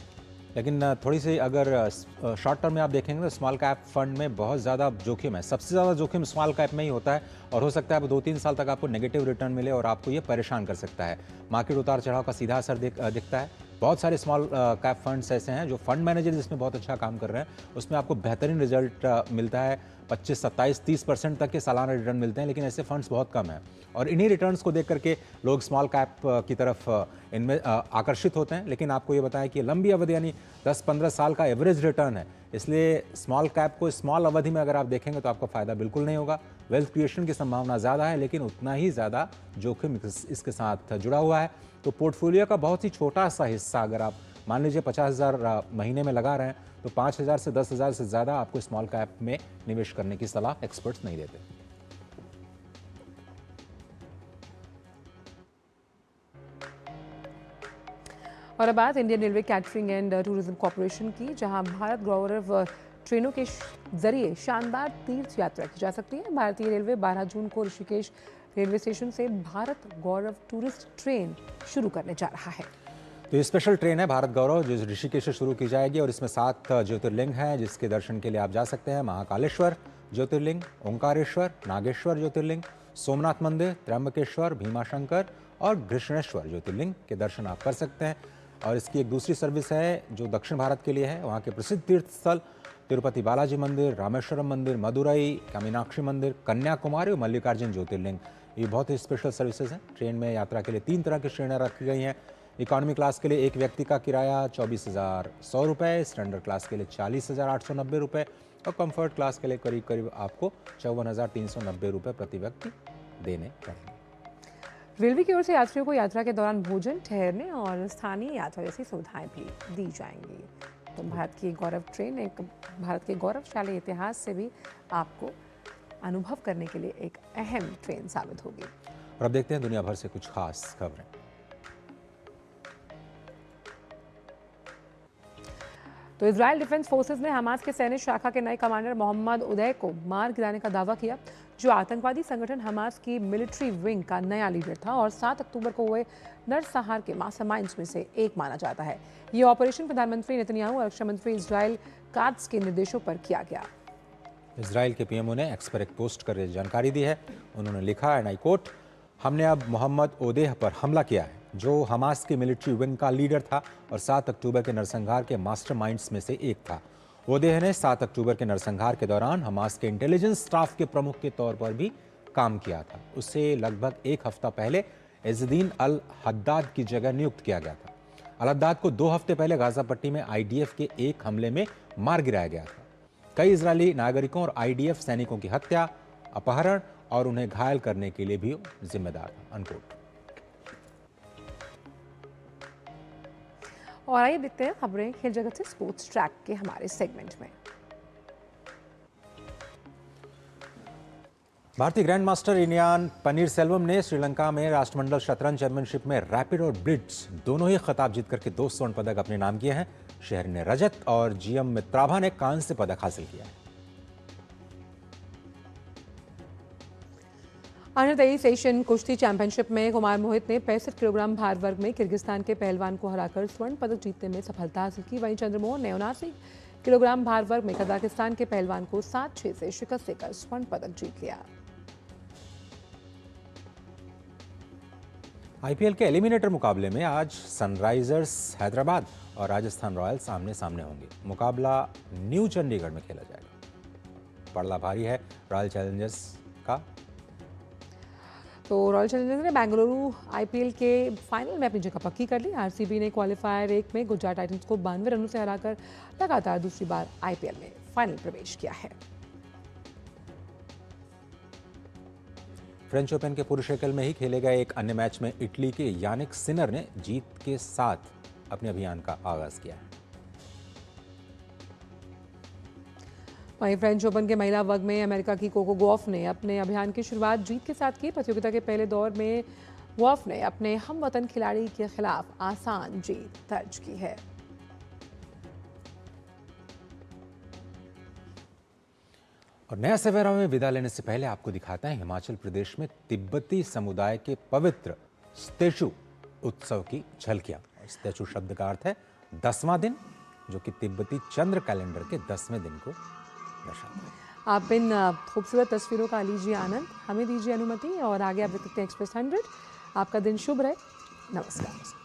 लेकिन थोड़ी सी अगर शॉर्ट टर्म में आप देखेंगे तो स्मॉल कैप फंड में बहुत ज़्यादा जोखिम है। सबसे ज़्यादा जोखिम स्मॉल कैप में ही होता है और हो सकता है 2-3 साल तक आपको नेगेटिव रिटर्न मिले और आपको ये परेशान कर सकता है। मार्केट उतार चढ़ाव का सीधा असर दिखता है। बहुत सारे स्मॉल कैप फंड्स ऐसे हैं जो फंड मैनेजर जिसमें बहुत अच्छा काम कर रहे हैं, उसमें आपको बेहतरीन रिजल्ट मिलता है। 25, 27, 30% तक के सालाना रिटर्न मिलते हैं, लेकिन ऐसे फंड्स बहुत कम हैं। और इन्हीं रिटर्न्स को देख करके लोग स्मॉल कैप की तरफ इनमें आकर्षित होते हैं। लेकिन आपको ये बताया कि लंबी अवधि यानी 10-15 साल का एवरेज रिटर्न है, इसलिए स्मॉल कैप को स्मॉल अवधि में अगर आप देखेंगे तो आपको फ़ायदा बिल्कुल नहीं होगा। वेल्थ क्रिएशन की संभावना ज़्यादा है, लेकिन उतना ही ज़्यादा जोखिम इसके साथ जुड़ा हुआ है। तो पोर्टफोलियो का बहुत ही छोटा सा हिस्सा अगर आप मान लीजिए 50,000 महीने में लगा रहे हैं तो 5,000 से 10,000 से ज़्यादा आपको स्मॉल कैप में निवेश करने की सलाह एक्सपर्ट्स नहीं देते। और अब बात Indian railway catering and tourism corporation की, जहां भारत गौरव ट्रेनों के जरिए शानदार तीर्थ यात्रा की जा सकती है। भारतीय रेलवे 12 जून को ऋषिकेश रेलवे स्टेशन से भारत गौरव टूरिस्ट ट्रेन शुरू करने जा रहा है। तो ये स्पेशल ट्रेन है भारत गौरव, जो ऋषिकेश से शुरू की जाएगी और इसमें 7 ज्योतिर्लिंग हैं जिसके दर्शन के लिए आप जा सकते हैं। महाकालेश्वर ज्योतिर्लिंग, ओंकारेश्वर, नागेश्वर ज्योतिर्लिंग, सोमनाथ मंदिर, त्र्यंबकेश्वर, भीमाशंकर और घृष्णेश्वर ज्योतिर्लिंग के दर्शन आप कर सकते हैं। और इसकी एक दूसरी सर्विस है जो दक्षिण भारत के लिए है। वहाँ के प्रसिद्ध तीर्थ स्थल तिरुपति बालाजी मंदिर, रामेश्वरम मंदिर, मदुरई, कामीनाक्षी मंदिर, कन्याकुमारी और मल्लिकार्जुन ज्योतिर्लिंग, ये बहुत ही स्पेशल सर्विसेज हैं। ट्रेन में यात्रा के लिए 3 तरह की श्रेणियाँ रखी गई हैं। इकोनॉमी क्लास के लिए एक व्यक्ति का किराया 24,100 रुपये, स्टैंडर्ड क्लास के लिए 40,890 रुपये और कंफर्ट क्लास के लिए करीब करीब आपको 54,390 रुपये प्रति व्यक्ति देने पड़ेंगे। रेलवे की ओर से यात्रियों को यात्रा के दौरान भोजन, ठहरने और स्थानीय यात्रा जैसी सुविधाएं भी दी जाएंगी। तो भारत की गौरव ट्रेन एक भारत के गौरवशाली इतिहास से भी आपको अनुभव करने के लिए एक अहम ट्रेन साबित होगी। और अब देखते हैं दुनिया भर से कुछ खास खबरें। तो इजराइल डिफेंस फोर्सेस ने हमास के सैन्य शाखा के नए कमांडर मोहम्मद उदय को मार गिराने का दावा किया, जो आतंकवादी संगठन हमास की मिलिट्री विंग का नया लीडर था और 7 अक्टूबर को हुए नरसंहार के मास्टरमाइंड्स में से एक माना जाता है। ये ऑपरेशन प्रधानमंत्री नेतन्याहू और रक्षा मंत्री इजराइल कात्ज के निर्देशों पर किया गया। इजराइल के पीएमओ ने एक्स पर एक पोस्ट कर जानकारी दी है। उन्होंने लिखा, एंड आई कोट, हमने अब मोहम्मद ओदेह पर हमला किया है, जो हमास की मिलिट्री विंग का लीडर था और 7 अक्टूबर के नरसंहार के मास्टरमाइंड्स में से एक था। ओदेह ने 7 अक्टूबर के नरसंहार के दौरान हमास के इंटेलिजेंस स्टाफ के प्रमुख के तौर पर भी काम किया था। उससे लगभग एक हफ्ता पहले इज़्ज़ुद्दीन अल हद्दाद की जगह नियुक्त किया गया था। अल हद्दाद को 2 हफ्ते पहले गाजा पट्टी में आईडीएफ के एक हमले में मार गिराया गया था। कई इजरायली नागरिकों और आईडीएफ सैनिकों की हत्या, अपहरण और उन्हें घायल करने के लिए भी जिम्मेदार था। अनकोट। और आइए देखते हैं खबरें खेल जगत से स्पोर्ट्स ट्रैक के हमारे सेगमेंट में। भारतीय ग्रैंड मास्टर इनियान पनीरसेल्वम ने श्रीलंका में राष्ट्रमंडल शतरंज चैंपियनशिप में रैपिड और ब्लिट्ज दोनों ही खिताब जीत करके 2 स्वर्ण पदक अपने नाम किए हैं। शहर ने रजत और जीएम मित्राभा ने कांस्य पदक हासिल किया है। अंडर 23 एशियन कुश्ती चैंपियनशिप में कुमार मोहित ने 65 किलोग्राम भार वर्ग में किर्गिस्तान के पहलवान को हराकर स्वर्ण पदक जीतने में सफलता हासिल की। वहीं चंद्रमोहन ने 79 किलोग्राम भार वर्ग में कजाकिस्तान के पहलवान को 7-6 से शिकस्त देकर स्वर्ण पदक जीत लिया। आईपीएल के एलिमिनेटर मुकाबले में आज सनराइजर्स हैदराबाद और राजस्थान रॉयल्स आमने सामने होंगे। मुकाबला न्यू चंडीगढ़ में खेला जाएगा। पड़ला भारी है रॉयल चैलेंजर्स का। तो रॉयल चैलेंजर्स ने बेंगलुरु आईपीएल के फाइनल में अपनी जगह पक्की कर ली। आरसीबी ने क्वालिफायर 1 में गुजरात टाइटंस को 92 रनों से हराकर लगातार दूसरी बार आईपीएल में फाइनल प्रवेश किया है। फ्रेंच ओपन के पुरुष एकल में ही खेले गए एक अन्य मैच में इटली के यानिक सिनर ने जीत के साथ अपने अभियान का आगाज किया है। वहीं फ्रेंच ओपन के महिला वर्ग में अमेरिका की कोको गॉफ ने अपने अभियान की शुरुआत जीत के साथ की। प्रतियोगिता के पहले दौर में गॉफ ने अपने हमवतन खिलाड़ी के खिलाफ आसान जीत दर्ज की है। और नया सवेरा में विदा लेने से पहले आपको दिखाते हैं हिमाचल प्रदेश में तिब्बती समुदाय के पवित्र स्तेचु उत्सव की झलकियां। स्तेचु शब्द का अर्थ है 10वां दिन, जो कि तिब्बती चंद्र कैलेंडर के 10वें दिन को दर्शाता है। आप इन खूबसूरत तस्वीरों का लीजिए आनंद, हमें दीजिए अनुमति और आगे आप देख सकते हैं एक्सप्रेस 100। आपका दिन शुभ रहे। नमस्कार।